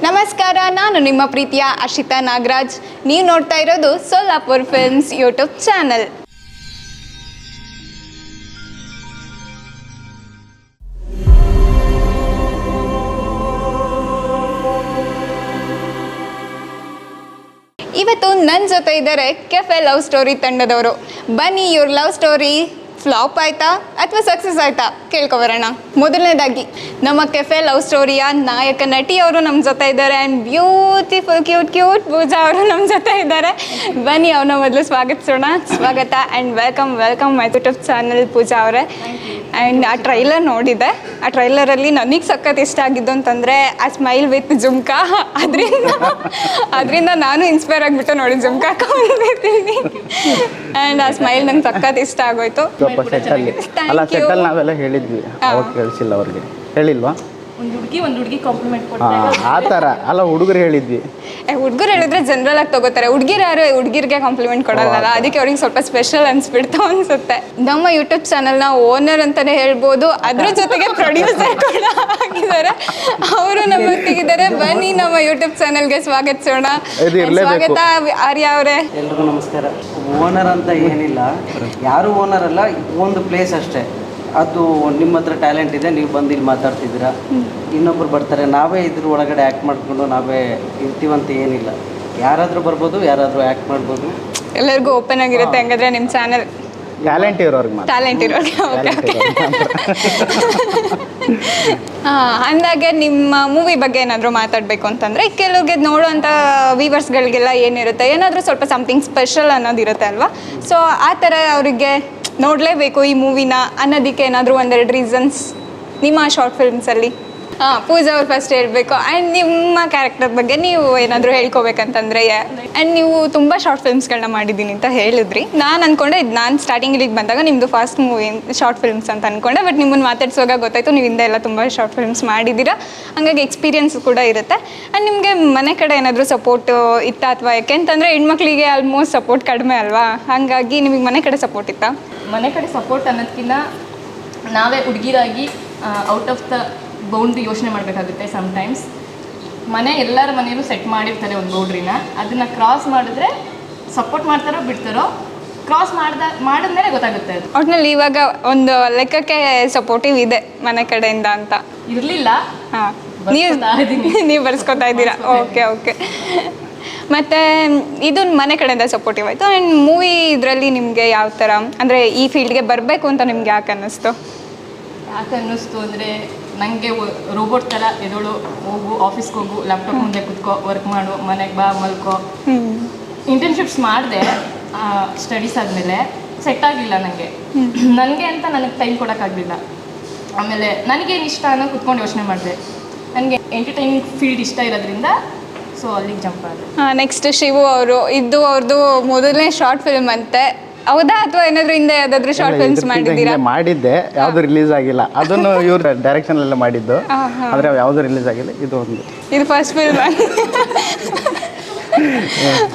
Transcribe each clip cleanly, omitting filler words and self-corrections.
ನಮಸ್ಕಾರ, ನಾನು ನಿಮ್ಮ ಪ್ರೀತಿಯ ಅರ್ಷಿತಾ ನಾಗರಾಜ್. ನೀವು ನೋಡ್ತಾ ಇರೋದು ಸೋಲಾಪುರ್ ಫಿಲ್ಮ್ಸ್ ಯೂಟ್ಯೂಬ್ ಚಾನಲ್. ಇವತ್ತು ನನ್ನ ಜೊತೆ ಇದ್ದಾರೆ ಕೆಫೆ ಲವ್ ಸ್ಟೋರಿ ತಂಡದವರು. ಬನ್ನಿ, ಇವ್ರ ಲವ್ ಸ್ಟೋರಿ ಫ್ಲಾಪ್ ಆಯ್ತಾ ಅಥವಾ ಸಕ್ಸಸ್ ಆಯ್ತಾ ಕೇಳ್ಕೊಬರೋಣ. ಮೊದಲನೇದಾಗಿ ನಮ್ಮ ಕೆಫೆ ಲವ್ ಸ್ಟೋರಿಯ ನಾಯಕ ನಟಿಯವರು ನಮ್ಮ ಜೊತೆ ಇದ್ದಾರೆ. ಆ್ಯಂಡ್ ಬ್ಯೂಟಿಫುಲ್ ಕ್ಯೂಟ್ ಪೂಜಾ ಅವರು ನಮ್ಮ ಜೊತೆ ಇದ್ದಾರೆ. ಬನ್ನಿ, ಅವ್ರನ್ನ ಮೊದಲು ಸ್ವಾಗತಿಸೋಣ. ಸ್ವಾಗತ and welcome my YouTube channel Pooja ಅವರೇ. ಆ್ಯಂಡ್ ಆ ಟ್ರೈಲರ್ ನೋಡಿದೆ. ಆ ಟ್ರೈಲರಲ್ಲಿ ನನಗೆ ಸಖತ್ ಇಷ್ಟ ಆಗಿದ್ದು ಅಂತಂದರೆ ಆ ಸ್ಮೈಲ್ ವಿತ್ ಜುಮ್ಕಾ. ಅದರಿಂದ ನಾನು ಇನ್ಸ್ಪೈರ್ ಆಗಿಬಿಟ್ಟು ನೋಡಿ ಜುಮ್ಕಾ ಹಾಕೊಂಡ್ಬಿಡ್ತೀನಿ. ಆ್ಯಂಡ್ ಆ ಸ್ಮೈಲ್ ನಂಗೆ ಸಖತ್ ಇಷ್ಟ ಆಗೋಯ್ತು. ಸೆಟ್ಟಲ್ಲಿ ನಾವೆಲ್ಲ ಹೇಳಿದ್ವಿ, ಅವಾಗ ಕೇಳಿಸಿಲ್ಲ ಅವ್ರಿಗೆ. ಹೇಳಿಲ್ವಾ? ಒಂದು ಹುಡುಗಿ ಕಾಂಪ್ಲಿಮೆಂಟ್ ಕೊಡ್ತಾರೆ ಆ ಥರ ಅಲ್ಲ, ಹುಡುಗರು ಹೇಳಿದ್ವಿ. ಹುಡುಗರು ಹೇಳಿದ್ರೆ ಜನರಲ್ ಆಗಿ ತಗೋತಾರೆ. ಹುಡುಗಿರಿಗೆ ಕಾಂಪ್ಲಿಮೆಂಟ್ ಕೊಡಲ್ಲ, ಅದಕ್ಕೆ ಅವ್ರಿಗೆ ಸ್ವಲ್ಪ ಸ್ಪೆಷಲ್ ಅನ್ಸ್ಬಿಡ್ತು ಅನ್ಸುತ್ತೆ. ನಮ್ಮ ಯೂಟ್ಯೂಬ್ ಚಾನಲ್ನ ಓನರ್ ಅಂತಾನೆ ಹೇಳ್ಬೋದು. ಅದ್ರ ಜೊತೆಗೆ ಪ್ರೊಡ್ಯೂಸರ್ ಕೂಡ ಆಗಿದ್ದಾರೆ. ಅವರು ನಮ್ಮೊಟ್ಟಿಗಿದ್ದಾರೆ. ಬನ್ನಿ, ನಮ್ಮ ಯೂಟ್ಯೂಬ್ ಚಾನಲ್ಗೆ ಸ್ವಾಗತಿಸೋಣ. ಸ್ವಾಗತ ಆರ್ಯ ಅವರೇ. ಎಲ್ರಿಗೂ ನಮಸ್ಕಾರ. ಓನರ್ ಅಂತ ಏನಿಲ್ಲ, ಯಾರು ಓನರ್ ಅಲ್ಲ, ಒಂದು ಪ್ಲೇಸ್ ಅಷ್ಟೇ. ಅದು ನಿಮ್ಮ ಹತ್ರ ಟ್ಯಾಲೆಂಟ್ ಇದೆ, ನೀವು ಬಂದು ಇಲ್ಲಿ ಮಾತಾಡ್ತಿದ್ದೀರಾ, ಇನ್ನೊಬ್ರು ಬರ್ತಾರೆ, ನಾವೇ ಇದ್ರ ಒಳಗಡೆ ಆ್ಯಕ್ಟ್ ಮಾಡಿಕೊಂಡು ನಾವೇ ಇರ್ತೀವಂತ ಏನಿಲ್ಲ. ಯಾರಾದರೂ ಬರ್ಬೋದು, ಯಾರಾದರೂ ಆ್ಯಕ್ಟ್ ಮಾಡ್ಬೋದು, ಎಲ್ಲರಿಗೂ ಓಪನ್ ಆಗಿರುತ್ತೆ. ಹಂಗಾದ್ರೆ ನಿಮ್ಮ ಚಾನಲ್ ಟ್ಯಾಲೆಂಟ್ ಇರೋರ್ಗೆ ಅಂದಾಗೆ ನಿಮ್ಮ ಮೂವಿ ಬಗ್ಗೆ ಏನಾದರೂ ಮಾತಾಡಬೇಕು ಅಂತಂದರೆ ಕೆಲವ್ರಿಗೆ ನೋಡೋವಂಥ ವ್ಯೂವರ್ಸ್ಗಳಿಗೆಲ್ಲ ಏನಿರುತ್ತೆ, ಏನಾದರೂ ಸ್ವಲ್ಪ ಸಮಥಿಂಗ್ ಸ್ಪೆಷಲ್ ಅನ್ನೋದಿರುತ್ತೆ ಅಲ್ವಾ? ಸೊ ಆ ಥರ ಅವರಿಗೆ ನೋಡಲೇಬೇಕು ಈ ಮೂವಿನ ಅನ್ನೋದಕ್ಕೆ ಏನಾದರೂ ಒಂದೆರಡು ರೀಸನ್ಸ್ ನಿಮ್ಮ ಶಾರ್ಟ್ ಫಿಲ್ಮ್ಸಲ್ಲಿ. ಪೂಜಾ ಅವ್ರು ಫಸ್ಟ್ ಹೇಳಬೇಕು. ಆ್ಯಂಡ್ ನಿಮ್ಮ ಕ್ಯಾರೆಕ್ಟರ್ ಬಗ್ಗೆ ನೀವು ಏನಾದರೂ ಹೇಳ್ಕೊಬೇಕಂತಂದರೆ. ಆ್ಯಂಡ್ ನೀವು ತುಂಬ ಶಾರ್ಟ್ ಫಿಲ್ಮ್ಸ್ಗಳನ್ನ ಮಾಡಿದ್ದೀನಿ ಅಂತ ಹೇಳಿದ್ರಿ. ನಾನು ಅಂದ್ಕೊಂಡೆ, ನಾನು ಸ್ಟಾರ್ಟಿಂಗ್ ಇಲ್ಲಿಗೆ ಬಂದಾಗ ನಿಮ್ಮದು ಫಸ್ಟ್ ಮೂವಿ ಶಾರ್ಟ್ ಫಿಲ್ಮ್ಸ್ ಅಂತ ಅಂದ್ಕೊಂಡೆ. ಬಟ್ ನಿಮ್ಮನ್ನು ಮಾತಾಡ್ಸುವಾಗ ಗೊತ್ತಾಯಿತು ನೀವು ಹಿಂದೆ ಎಲ್ಲ ತುಂಬ ಶಾರ್ಟ್ ಫಿಲ್ಮ್ಸ್ ಮಾಡಿದ್ದೀರಾ, ಹಾಗಾಗಿ ಎಕ್ಸ್ಪೀರಿಯನ್ಸ್ ಕೂಡ ಇರುತ್ತೆ. ಆ್ಯಂಡ್ ನಿಮಗೆ ಮನೆ ಕಡೆ ಏನಾದರೂ ಸಪೋರ್ಟ್ ಇತ್ತಾ? ಅಥವಾ ಯಾಕೆಂತಂದರೆ ಹೆಣ್ಮಕ್ಳಿಗೆ ಆಲ್ಮೋಸ್ಟ್ ಸಪೋರ್ಟ್ ಕಡಿಮೆ ಅಲ್ವಾ? ಹಾಗಾಗಿ ನಿಮಗೆ ಮನೆ ಕಡೆ ಸಪೋರ್ಟ್ ಇತ್ತಾ? ಮನೆ ಕಡೆ ಸಪೋರ್ಟ್ ಅನ್ನೋದಕ್ಕಿಂತ ನಾವೇ ಹುಡುಗಿರಾಗಿ ಔಟ್ ಆಫ್ ದ ಬೌಂಡ್ರಿ ಯೋಚನೆ ಮಾಡಬೇಕಾಗುತ್ತೆ. ಸಮ್ಟೈಮ್ಸ್ ಎಲ್ಲರ ಮನೆಯಲ್ಲೂ ಸೆಟ್ ಮಾಡಿರ್ತಾರೆ ಒಂದು ಬೌಂಡ್ರಿನ, ಅದನ್ನು ಕ್ರಾಸ್ ಮಾಡಿದ್ರೆ ಸಪೋರ್ಟ್ ಮಾಡ್ತಾರೋ ಬಿಡ್ತಾರೋ, ಕ್ರಾಸ್ ಮಾಡಿದ್ಮೇಲೆ ಗೊತ್ತಾಗುತ್ತೆ ಅದು. ಒಟ್ಟಿನಲ್ಲಿ ಇವಾಗ ಒಂದು ಲೆಕ್ಕಕ್ಕೆ ಸಪೋರ್ಟಿವ್ ಇದೆ ಮನೆ ಕಡೆಯಿಂದ ಅಂತ. ಇರಲಿಲ್ಲ, ನೀವು ಬರ್ಸ್ಕೊತಾ ಇದ್ದೀರಾ. ಓಕೆ. ಮತ್ತು ಇದು ಮನೆ ಕಡೆಯಿಂದ ಸಪೋರ್ಟಿವ್ ಆಯಿತು. ಆ್ಯಂಡ್ ಮೂವಿ ಇದರಲ್ಲಿ ನಿಮಗೆ ಯಾವ ಥರ ಅಂದರೆ ಈ ಫೀಲ್ಡ್ಗೆ ಬರಬೇಕು ಅಂತ ನಿಮ್ಗೆ ಯಾಕೆ ಅನ್ನಿಸ್ತು ಅಂದರೆ ನನಗೆ ರೋಬೋಟ್ ಥರ ಎದೋಳು, ಹೋಗು ಆಫೀಸ್ಗೆ ಹೋಗು, ಲ್ಯಾಪ್ಟಾಪ್ ಮುಂದೆ ಕುತ್ಕೋ, ವರ್ಕ್ ಮಾಡು, ಮನೆಗೆ ಬಾ, ಮಲ್ಕೋ. ಇಂಟರ್ನ್ಶಿಪ್ಸ್ ಮಾಡಿದೆ ಸ್ಟಡೀಸ್ ಆದಮೇಲೆ, ಸೆಟ್ ಆಗಲಿಲ್ಲ ನನಗೆ ಅಂತ ನನಗೆ ಟೈಮ್ ಕೊಡೋಕ್ಕಾಗಲಿಲ್ಲ. ಆಮೇಲೆ ನನಗೇನು ಇಷ್ಟ ಅನ್ನೋ ಕುತ್ಕೊಂಡು ಯೋಚನೆ ಮಾಡಿದೆ. ನನಗೆ ಎಂಟರ್ಟೈನಿಂಗ್ ಫೀಲ್ಡ್ ಇಷ್ಟ ಇರೋದ್ರಿಂದ ಸೊ ಅಲ್ಲಿಗೆ ಜಂಪ್ ಆದೆ. ನೆಕ್ಸ್ಟ್ ಶಿವು ಅವರು, ಇದು ಅವ್ರದ್ದು ಮೊದಲನೇ ಶಾರ್ಟ್ ಫಿಲ್ಮ್ ಅಂತೆ, ಹೌದಾ? ಅಥವಾ ಏನಾದರೂ ಹಿಂದೆ ಯಾವುದಾದ್ರೂ ಶಾರ್ಟ್ ಫಿಲ್ಮ್ಸ್ ಮಾಡಿದ್ದೀರಾ? ಮಾಡಿದ್ದೆ, ಯಾವುದು ರಿಲೀಸ್ ಆಗಿಲ್ಲ. ಅದನ್ನು ಇವ್ರ ಡೈರೆಕ್ಷನ್ ಎಲ್ಲ ಮಾಡಿದ್ದು, ಆದರೆ ಯಾವುದು ರಿಲೀಸ್ ಆಗಿಲ್ಲ. ಇದು ಫಸ್ಟ್ ಫಿಲ್ಮ್.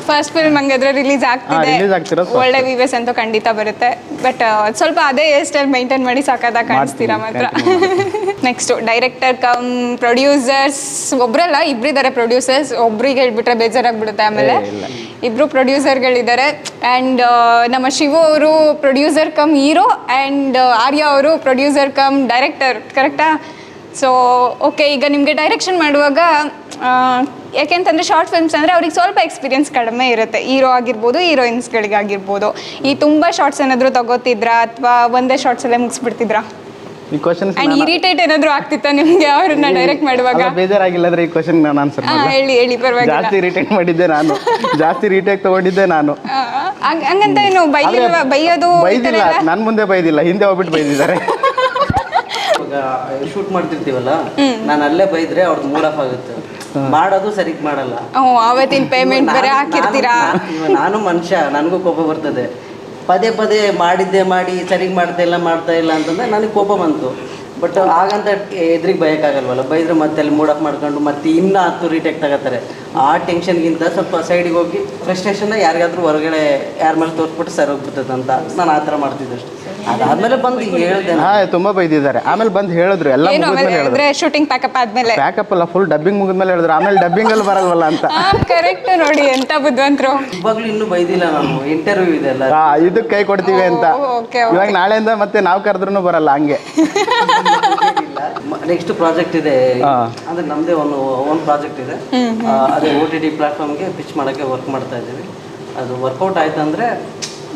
ಫಸ್ಟ್ ಫಿಲ್ಮ್ ಹಂಗಾದ್ರೆ ರಿಲೀಸ್ ಆಗ್ತಿದೆ. ಒಳ್ಳೆ ವ್ಯೂವರ್ಸ್ ಅಂತೂ ಖಂಡಿತ ಬರುತ್ತೆ. ಬಟ್ ಸ್ವಲ್ಪ ಅದೇ ಹೇರ್ ಸ್ಟೈಲ್ ಮೈಂಟೈನ್ ಮಾಡಿ ಸಾಕಾದಾಗ ಕಾಣಿಸ್ತೀರಾ ಮಾತ್ರ. ನೆಕ್ಸ್ಟ್ ಡೈರೆಕ್ಟರ್ ಕಮ್ ಪ್ರೊಡ್ಯೂಸರ್ಸ್, ಒಬ್ರಲ್ಲ ಇಬ್ಬರಿದ್ದಾರೆ ಪ್ರೊಡ್ಯೂಸರ್ಸ್. ಒಬ್ರಿಗೆ ಹೇಳ್ಬಿಟ್ರೆ ಬೇಜಾರಾಗ್ಬಿಡುತ್ತೆ. ಆಮೇಲೆ ಇಬ್ಬರು ಪ್ರೊಡ್ಯೂಸರ್ಗಳಿದ್ದಾರೆ. ಆ್ಯಂಡ್ ನಮ್ಮ ಶಿವು ಅವರು ಪ್ರೊಡ್ಯೂಸರ್ ಕಮ್ ಹೀರೋ, ಆ್ಯಂಡ್ ಆರ್ಯ ಅವರು ಪ್ರೊಡ್ಯೂಸರ್ ಕಮ್ ಡೈರೆಕ್ಟರ್, ಕರೆಕ್ಟಾ? ಸೊ ಓಕೆ, ಈಗ ನಿಮಗೆ ಡೈರೆಕ್ಷನ್ ಮಾಡುವಾಗ ಯಾಕೆಂತಂದರೆ ಶಾರ್ಟ್ ಫಿಲ್ಮ್ಸ್ ಅಂದರೆ ಅವ್ರಿಗೆ ಸ್ವಲ್ಪ ಎಕ್ಸ್ಪೀರಿಯನ್ಸ್ ಕಡಿಮೆ ಇರುತ್ತೆ. ಹೀರೋ ಆಗಿರ್ಬೋದು, ಹೀರೋಯಿನ್ಸ್ಗಳಿಗಾಗಿರ್ಬೋದು. ಈ ತುಂಬ ಶಾರ್ಟ್ಸ್ ಏನಾದರೂ ತಗೋತಿದ್ರಾ ಅಥವಾ ಒಂದೇ ಶಾರ್ಟ್ಸಲ್ಲೇ ಮುಗಿಸ್ಬಿಡ್ತಿದ್ರಾ? ಈ ಕ್ವಶನ್ ಇರಿಟೇಟ್ ಏನಾದರೂ ಆಗ್ತಿತ್ತಾ ನಿಮಗೆ ಅವ್ರನ್ನ ಡೈರೆಕ್ಟ್ ಮಾಡುವಾಗ? ಬೇಜಾರಾಗಿಲ್ಲ ಅಂದ್ರೆ ಈ ಕ್ವಶನ್ ನಾನು ಆನ್ಸರ್ ಹೇಳಿ ಪರವಾಗಿಲ್ಲ. ಜಾಸ್ತಿ ಇರಿಟೇಟ್ ಮಾಡಿದ್ದೆ ನಾನು, ಜಾಸ್ತಿ ರೀಟೇಕ್ ತಗೊಂಡಿದ್ದೆ ನಾನು. ಹಂಗಂತ ಏನು ಬೈಯೋದು? ಬೈದಿಲ್ಲ, ನನ್ನ ಮುಂದೆ ಬೈದಿಲ್ಲ, ಹಿಂದೆ ಹೋಗ್ಬಿಟ್ಟು ಬೈದಿದ್ದಾರೆ. ಶೂಟ್ ಮಾಡ್ತಿರ್ತೀವಲ್ಲ, ನಾನು ಅಲ್ಲೇ ಬೈದ್ರೆ ಅವ್ರದ್ದು ಮೂಡ್ ಆಫ್ ಆಗುತ್ತೆ. ಮಾಡೋದು ಸರಿಗ್ ಮಾಡಲ್ಲ. ಅವತ್ತಿನ ಪೇಮೆಂಟ್ ಬೇರೆ ಹಾಕಿರ್ತೀರಾ. ನಾನು ಮನುಷ್ಯ, ನನಗೂ ಕೋಪ ಬರ್ತದೆ. ಪದೇ ಮಾಡಿ ಸರಿಗ್ ಮಾಡ್ತಾ ಇಲ್ಲ ಅಂತಂದ್ರೆ ನನಗೆ ಕೋಪ ಬಂತು. ಬಟ್ ಹಾಗಂತ ಎದುರಿಗೆ ಬಯೋಕ್ಕಾಗಲ್ವಲ್ಲ. ಬೈದ್ರೆ ಮತ್ತೆ ಅಲ್ಲಿ ಮೂಡ್ ಆಫ್ ಮಾಡ್ಕೊಂಡು ಮತ್ತೆ ಇನ್ನೂ 10 ರೀಟೇಕ್ ತಗೋತಾರೆ. ಆ ಟೆನ್ಷನ್ಗಿಂತ ಸ್ವಲ್ಪ ಸೈಡಿಗೆ ಹೋಗಿ ಫ್ರಸ್ಟ್ರೇಷನ್ನ ಯಾರಿಗಾದ್ರೂ ಹೊರಗಡೆ ಯಾರ ಮೇಲೆ ತೋರಿಸ್ಬಿಟ್ಟು ಸರಿ ಹೋಗ್ಬಿಡ್ತದೆ ಅಂತ ನಾನು ಆ ಥರ ಮಾಡ್ತಿದ್ದೆ ಅಷ್ಟೇ. ಅದಾದ್ಮೇಲೆ ಬಂದು ಹೇಳ್ದೆ ಹಾ ತುಂಬಾ ಬೈದಿದ್ದಾರೆ. ಆಮೇಲೆ ಬಂದು ಹೇಳಿದ್ರು ಎಲ್ಲ ಏನು ಮುಗಿದ್ಮೇಲೆ ಆಮೇಲೆ ಹೇಳಿದ್ರು. ಅಂದ್ರೆ ಶೂಟಿಂಗ್ ಪ್ಯಾಕಪ್ ಆದ್ಮೇಲೆ ಪ್ಯಾಕಪ್ ಅಲ್ಲ, ಫುಲ್ ಡಬ್ಬಿಂಗ್ ಮುಗಿದ್ಮೇಲೆ ಹೇಳಿದ್ರು. ಆಮೇಲೆ ಡಬ್ಬಿಂಗ್ ಅಲ್ಲಿ ಬರಲ್ವಲ್ಲ ಅಂತ. ಕರೆಕ್ಟ್ ನೋಡಿ ಎಂತ ಬುದ್ಧಿವಂತರು. ಇವಾಗ್ಲೂ ಇನ್ನೂ ಬೈದಿಲ್ಲ ನಾನು, ಇಂಟರ್ವ್ಯೂ ಇದೆ ಅಲ್ಲ. ಇದಕ್ಕೆ ಕೈ ಕೊಡ್ತೀವಿ ಅಂತ. ಓಕೆ ಇವಾಗ ನಾಳೆಯಿಂದ ಮತ್ತೆ ನಾವು ಕರೆದ್ರೂ ಬರಲ್ಲ ಹಂಗೆ. ನೆಕ್ಸ್ಟ್ ಪ್ರಾಜೆಕ್ಟ್ ಇದೆ, ಹಾ. ಅಂದ್ರೆ ನಮ್ದೇ ಒಂದು ಪ್ರಾಜೆಕ್ಟ್ ಇದೆ. ಅದೇ OTT ಪ್ಲಾಟ್ಫಾರ್ಮ್ಗೆ ಪಿಚ್ ಮಾಡೋಕ್ಕೆ ವರ್ಕ್ ಮಾಡ್ತಾ ಇದ್ದೀವಿ. ಅದು ವರ್ಕೌಟ್ ಆಯ್ತು ಅಂದ್ರೆ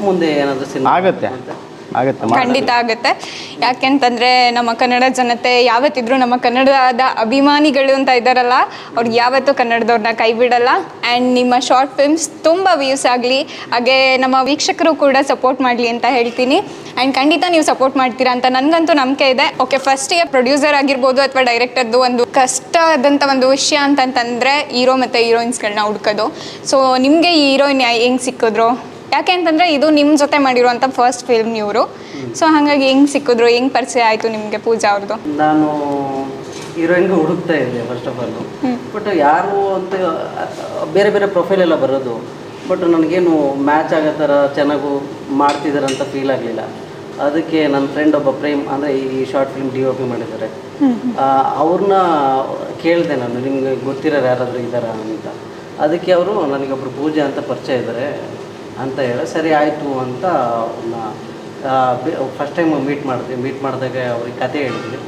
ಮುಂದೆ ಏನಾದರೂ ಸಿನಿಮಾ ಆಗತ್ತೆ ಆಗುತ್ತೆ. ಖಂಡಿತ ಆಗುತ್ತೆ. ಯಾಕೆಂತಂದ್ರೆ ನಮ್ಮ ಕನ್ನಡ ಜನತೆ ಯಾವತ್ತಿದ್ರು ನಮ್ಮ ಕನ್ನಡದ ಅಭಿಮಾನಿಗಳು ಅಂತ ಇದ್ದಾರಲ್ಲ, ಅವ್ರಿಗೆ ಯಾವತ್ತೂ ಕನ್ನಡದವ್ರನ್ನ ಕೈ ಬಿಡಲ್ಲ. ಆ್ಯಂಡ್ ನಿಮ್ಮ ಶಾರ್ಟ್ ಫಿಲ್ಮ್ಸ್ ತುಂಬ ವ್ಯೂಸ್ ಆಗಲಿ, ಹಾಗೆ ನಮ್ಮ ವೀಕ್ಷಕರು ಕೂಡ ಸಪೋರ್ಟ್ ಮಾಡಲಿ ಅಂತ ಹೇಳ್ತೀನಿ. ಆ್ಯಂಡ್ ಖಂಡಿತ ನೀವು ಸಪೋರ್ಟ್ ಮಾಡ್ತೀರಾ ಅಂತ ನನಗಂತೂ ನಂಬಿಕೆ ಇದೆ. ಓಕೆ, ಫಸ್ಟಿಗೆ ಪ್ರೊಡ್ಯೂಸರ್ ಆಗಿರ್ಬೋದು ಅಥವಾ ಡೈರೆಕ್ಟರ್ದು ಒಂದು ಕಷ್ಟ ಆದಂಥ ಒಂದು ವಿಷಯ ಅಂತಂತಂದರೆ ಹೀರೋ ಮತ್ತು ಹೀರೋಯಿನ್ಸ್ಗಳನ್ನ ಹುಡ್ಕೋದು. ಸೊ ನಿಮಗೆ ಈ ಹೀರೋಯಿನ್ ಹೆಂಗೆ ಸಿಕ್ಕಿದ್ರು? ಯಾಕೆ ಅಂತಂದರೆ ಇದು ನಿಮ್ಮ ಜೊತೆ ಮಾಡಿರುವಂಥ ಫಸ್ಟ್ ಫಿಲ್ಮ್ ಇವರು. ಸೊ ಹಾಗಾಗಿ ಹೆಂಗೆ ಸಿಕ್ಕಿದ್ರು, ಹೆಂಗೆ ಪರಿಚಯ ಆಯಿತು ನಿಮಗೆ ಪೂಜಾ ಅವ್ರದ್ದು? ನಾನು ಹೀರೋಯಿನ್ಗೆ ಹುಡುಕ್ತಾ ಇದ್ದೆ ಫಸ್ಟ್ ಆಫ್ ಆಲು. ಬಟ್ ಯಾರು ಅಂತ ಬೇರೆ ಬೇರೆ ಪ್ರೊಫೈಲ್ ಎಲ್ಲ ಬರೋದು, ಬಟ್ ನನಗೇನು ಮ್ಯಾಚ್ ಆಗೋ ಥರ ಚೆನ್ನಾಗೂ ಮಾಡ್ತಿದ್ದಾರೆ ಅಂತ ಫೀಲ್ ಆಗಲಿಲ್ಲ. ಅದಕ್ಕೆ ನನ್ನ ಫ್ರೆಂಡ್ ಒಬ್ಬ ಪ್ರೇಮ್, ಅಂದರೆ ಈ ಶಾರ್ಟ್ ಫಿಲ್ಮ್ DOP ಮಾಡಿದ್ದಾರೆ, ಅವ್ರನ್ನ ಕೇಳಿದೆ ನಾನು, ನಿಮ್ಗೆ ಗೊತ್ತಿರೋರು ಯಾರಾದರೂ ಇದ್ದಾರಾ ಅಂತ. ಅದಕ್ಕೆ ಅವರು ನನಗೊಬ್ಬರು ಪೂಜೆ ಅಂತ ಪರಿಚಯ ಇದ್ದಾರೆ ಅಂತ ಹೇಳಿ, ಸರಿ ಆಯಿತು ಅಂತ ಫಸ್ಟ್ ಟೈಮ್ ಮೀಟ್ ಮಾಡಿದಾಗ ಅವ್ರಿಗೆ ಕತೆ ಹೇಳಿದ್ವಿ.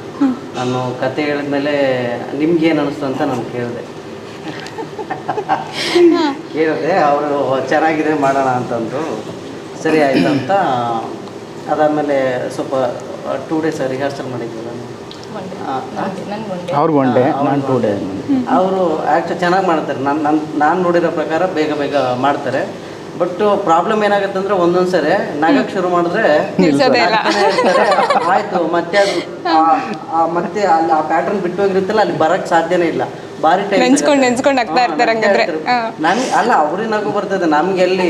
ನಾನು ಕತೆ ಹೇಳಿದ್ಮೇಲೆ ನಿಮ್ಗೇನು ಅನ್ನಿಸ್ತು ಅಂತ ನಾನು ಕೇಳಿದೆ. ಅವರು ಚೆನ್ನಾಗಿದೆ ಮಾಡೋಣ ಅಂತಂದು, ಸರಿ ಆಯಿತು ಅಂತ. ಅದಾದಮೇಲೆ ಸ್ವಲ್ಪ 2 ಡೇಸ್ ರಿಹರ್ಸಲ್ ಮಾಡಿದ್ವಿ ನಾನು. ಅವ್ರಿಗೆ 1 ಡೇ, ನಾನು 2 ಡೇ. ಅವರು ಆ್ಯಕ್ಚುಲಿ ಚೆನ್ನಾಗಿ ಮಾಡ್ತಾರೆ. ನಾನು ನೋಡಿರೋ ಪ್ರಕಾರ ಬೇಗ ಬೇಗ ಮಾಡ್ತಾರೆ. ಬಟ್ ಪ್ರಾಬ್ಲಮ್ ಏನಾಗುತ್ತೆ ಅಂದರೆ ಒಂದೊಂದು ಸರಿ ನಗಕ್ಕೆ ಶುರು ಮಾಡಿದ್ರೆ ಆಯಿತು, ಮತ್ತೆ ಅದು ಮತ್ತೆ ಅಲ್ಲಿ ಆ ಪ್ಯಾಟರ್ನ್ ಬಿಟ್ಟು ಹೋಗಿರುತ್ತಲ್ಲ, ಅಲ್ಲಿ ಬರೋಕ್ಕೆ ಸಾಧ್ಯನೇ ಇಲ್ಲ. ಭಾರಿ ಟೈಮ್ ನೆನ್ಸ್ಕೊಂಡು ಆಗ್ತಾ ಇರ್ತಾರೆ ಹಂಗಂದ್ರೆ. ನಮ್ಗೆ ಅಲ್ಲ, ಅವ್ರಿಗೆ ನಗು ಬರ್ತದೆ, ನಮ್ಗೆ ಎಲ್ಲಿ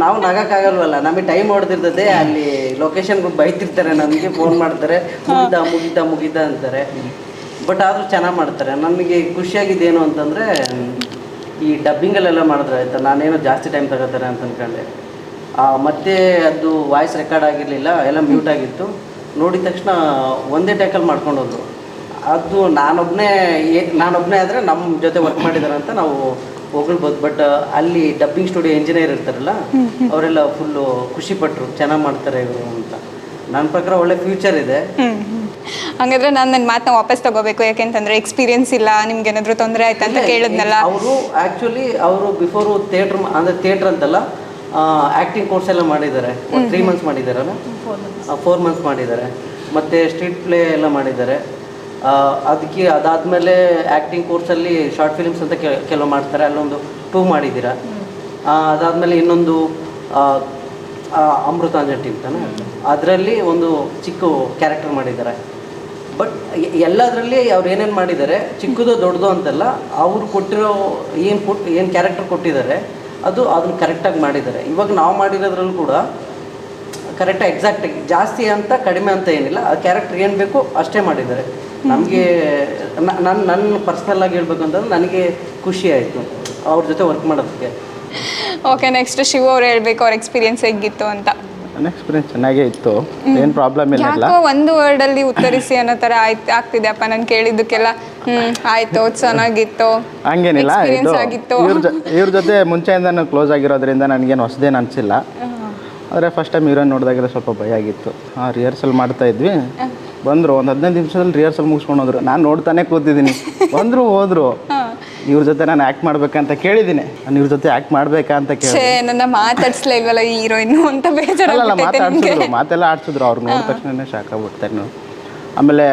ನಾವು ನಗಕ್ಕಾಗಲ್ವಲ್ಲ, ನಮಗೆ ಟೈಮ್ ಹೊಡೆದಿರ್ತದೆ. ಅಲ್ಲಿ ಲೊಕೇಶನ್ಗಳು ಬೈತಿರ್ತಾರೆ, ನಮಗೆ ಫೋನ್ ಮಾಡ್ತಾರೆ, ಮುಗಿತಾ ಅಂತಾರೆ. ಬಟ್ ಆದರೂ ಚೆನ್ನಾಗಿ ಮಾಡ್ತಾರೆ. ನನಗೆ ಖುಷಿಯಾಗಿದ್ದೇನು ಅಂತಂದರೆ, ಈ ಡಬ್ಬಿಂಗಲ್ಲೆಲ್ಲ ಮಾಡಿದ್ರೆ ಆಯಿತಾ, ನಾನೇನೋ ಜಾಸ್ತಿ ಟೈಮ್ ತಗೋತಾರೆ ಅಂತ ಅಂದ್ಕೊಂಡೆ. ಮತ್ತೆ ಅದು ವಾಯ್ಸ್ ರೆಕಾರ್ಡ್ ಆಗಿರಲಿಲ್ಲ, ಎಲ್ಲ ಮ್ಯೂಟ್ ಆಗಿತ್ತು. ನೋಡಿದ ತಕ್ಷಣ ಒಂದೇ ಟೇಕಲ್ಲಿ ಮಾಡ್ಕೊಂಡು ಹೋದ್ರು. ಅದು ನಾನೊಬ್ಬನೇ ಆದರೆ ನಮ್ಮ ಜೊತೆ ವರ್ಕ್ ಮಾಡಿದ್ದಾರೆ ಅಂತ ನಾವು ಹೋಗ್ಬೋದು. ಬಟ್ ಅಲ್ಲಿ ಡಬ್ಬಿಂಗ್ ಸ್ಟುಡಿಯೋ ಇಂಜಿನಿಯರ್ ಇರ್ತಾರಲ್ಲ, ಅವರೆಲ್ಲ ಫುಲ್ಲು ಖುಷಿಪಟ್ಟರು, ಚೆನ್ನಾಗಿ ಮಾಡ್ತಾರೆ ಇವರು ಅಂತ. ನನ್ನ ಪ್ರಕಾರ ಒಳ್ಳೆ ಫ್ಯೂಚರ್ ಇದೆ. ಹಂಗಾದ್ರೆ ನಾನು ನನ್ನ ಮಾತನ್ನ ವಾಪಸ್ ತಗೋಬೇಕು, ಯಾಕೆಂತಂದ್ರೆ ಎಕ್ಸ್ಪೀರಿಯನ್ಸ್ ಇಲ್ಲ, ನಿಮ್ಗೆ ಏನಾದರೂ ತೊಂದರೆ ಆಯ್ತು ಅಂತ ಕೇಳಿದ್ನಲ್ಲ. ಅವರು ಆ್ಯಕ್ಚುಲಿ ಅವರು ಬಿಫೋರು ಥಿಯೇಟ್ರ್ ಅಂತಲ್ಲ, ಆ್ಯಕ್ಟಿಂಗ್ ಕೋರ್ಸ್ ಎಲ್ಲ ಮಾಡಿದ್ದಾರೆ. 3 ಮಂತ್ಸ್ ಮಾಡಿದ್ದಾರಲ್ಲ, 4 ಮಂತ್ಸ್ ಮಾಡಿದ್ದಾರೆ. ಮತ್ತು ಸ್ಟ್ರೀಟ್ ಪ್ಲೇ ಎಲ್ಲ ಮಾಡಿದ್ದಾರೆ. ಅದಾದಮೇಲೆ ಆ್ಯಕ್ಟಿಂಗ್ ಕೋರ್ಸಲ್ಲಿ ಶಾರ್ಟ್ ಫಿಲ್ಮ್ಸ್ ಅಂತ ಕೆಲವು ಮಾಡ್ತಾರೆ, ಅಲ್ಲೊಂದು 2 ಮಾಡಿದ್ದೀರಾ. ಅದಾದಮೇಲೆ ಇನ್ನೊಂದು ಅಮೃತಾಂಜನ್ ಅಂತಾನೆ, ಅದರಲ್ಲಿ ಒಂದು ಚಿಕ್ಕ ಕ್ಯಾರೆಕ್ಟರ್ ಮಾಡಿದ್ದಾರೆ. ಬಟ್ ಎಲ್ಲದರಲ್ಲಿ ಅವ್ರು ಏನೇನು ಮಾಡಿದ್ದಾರೆ, ಚಿಕ್ಕದು ದೊಡ್ಡದು ಅಂತಲ್ಲ, ಅವರು ಕೊಟ್ಟಿರೋ ಏನು ಕ್ಯಾರೆಕ್ಟರ್ ಕೊಟ್ಟಿದ್ದಾರೆ ಅದನ್ನು ಕರೆಕ್ಟಾಗಿ ಮಾಡಿದ್ದಾರೆ. ಇವಾಗ ನಾವು ಮಾಡಿರೋದ್ರಲ್ಲೂ ಕೂಡ ಕರೆಕ್ಟಾಗಿ ಎಕ್ಸಾಕ್ಟಾಗಿ, ಜಾಸ್ತಿ ಅಂತ ಕಡಿಮೆ ಅಂತ ಏನಿಲ್ಲ, ಆ ಕ್ಯಾರೆಕ್ಟರ್ ಏನು ಬೇಕು ಅಷ್ಟೇ ಮಾಡಿದ್ದಾರೆ. ನಮಗೆ ನನ್ನ ಪರ್ಸ್ನಲ್ಲಾಗಿ ಹೇಳ್ಬೇಕು ಅಂತಂದ್ರೆ ನನಗೆ ಖುಷಿ ಆಯಿತು ಅವ್ರ ಜೊತೆ ವರ್ಕ್ ಮಾಡೋದಕ್ಕೆ. ಓಕೆ, ನೆಕ್ಸ್ಟ್ ಶಿವ ಅವ್ರು ಹೇಳ್ಬೇಕು ಅವ್ರ ಎಕ್ಸ್ಪೀರಿಯನ್ಸ್ ಹೇಗಿತ್ತು ಅಂತ. ನನ್ನ ಎಕ್ಸ್ಪೀರಿಯನ್ಸ್ ಚೆನ್ನಾಗೇ ಇತ್ತು, ಏನು ಪ್ರಾಬ್ಲಮ್ ಇಲ್ಲ. ಯಾಕೋ ಒಂದು ವರ್ಡಲ್ಲಿ ಉತ್ತರಿಸಿ ಅನ್ನೋ ಥರ ಆಗ್ತಿದೆಯಪ್ಪ ನಾನು ಕೇಳಿದ್ದಕ್ಕೆಲ್ಲ. ಆಯಿತು, ಚೆನ್ನಾಗಿತ್ತು, ಹಂಗೇನಿಲ್ಲ. ಆಗಿತ್ತು. ಇವ್ರ ಜೊತೆ ಮುಂಚೆಯಿಂದ ಕ್ಲೋಸ್ ಆಗಿರೋದ್ರಿಂದ ನನಗೇನು ಹೊಸದೇನು ಅನಿಸಿಲ್ಲ. ಆದರೆ ಫಸ್ಟ್ ಟೈಮ್ ಹೀರೋಯಿನ್ ನೋಡಿದಾಗೆಲ್ಲ ಸ್ವಲ್ಪ ಭಯ ಆಗಿತ್ತು. ರಿಹರ್ಸಲ್ ಮಾಡ್ತಾ ಇದ್ವಿ, ಬಂದರು, ಒಂದು 15 ನಿಮಿಷದಲ್ಲಿ ರಿಹರ್ಸಲ್ ಮುಗಿಸ್ಕೊಂಡು ಹೋದ್ರು. ನಾನು ನೋಡ್ತಾನೆ ಕೂತಿದ್ದೀನಿ, ಹೋದ್ರು. ಇವ್ರ ಜೊತೆ ನಾನು ಆ್ಯಕ್ಟ್ ಮಾಡ್ಬೇಕಂತ ಕೇಳಿದ್ದೀನಿ, ನಾನು ಇವ್ರ ಜೊತೆ ಆ್ಯಕ್ಟ್ ಮಾಡ್ಬೇಕಾ ಅಂತ ಕೇಳಿ, ನನ್ನ ಮಾತಾಡ್ಸ್ಲೇ ಇಲ್ವಲ್ಲ ಈ ಹೀರೋಯಿನ್ ಅಂತ ಅಲ್ಲ ಬೇಜಾರಾಗ್ಬಿಟ್ಟೈತೆ. ಮಾತೆಲ್ಲ ಆಡ್ಸಿದ್ರು. ಅವ್ರು ನೋಡಿದ ತಕ್ಷಣ ಶಾಕ್ ಆಗ್ಬಿಡ್ತಾರೆ ನೀವು. ಆಮೇಲೆ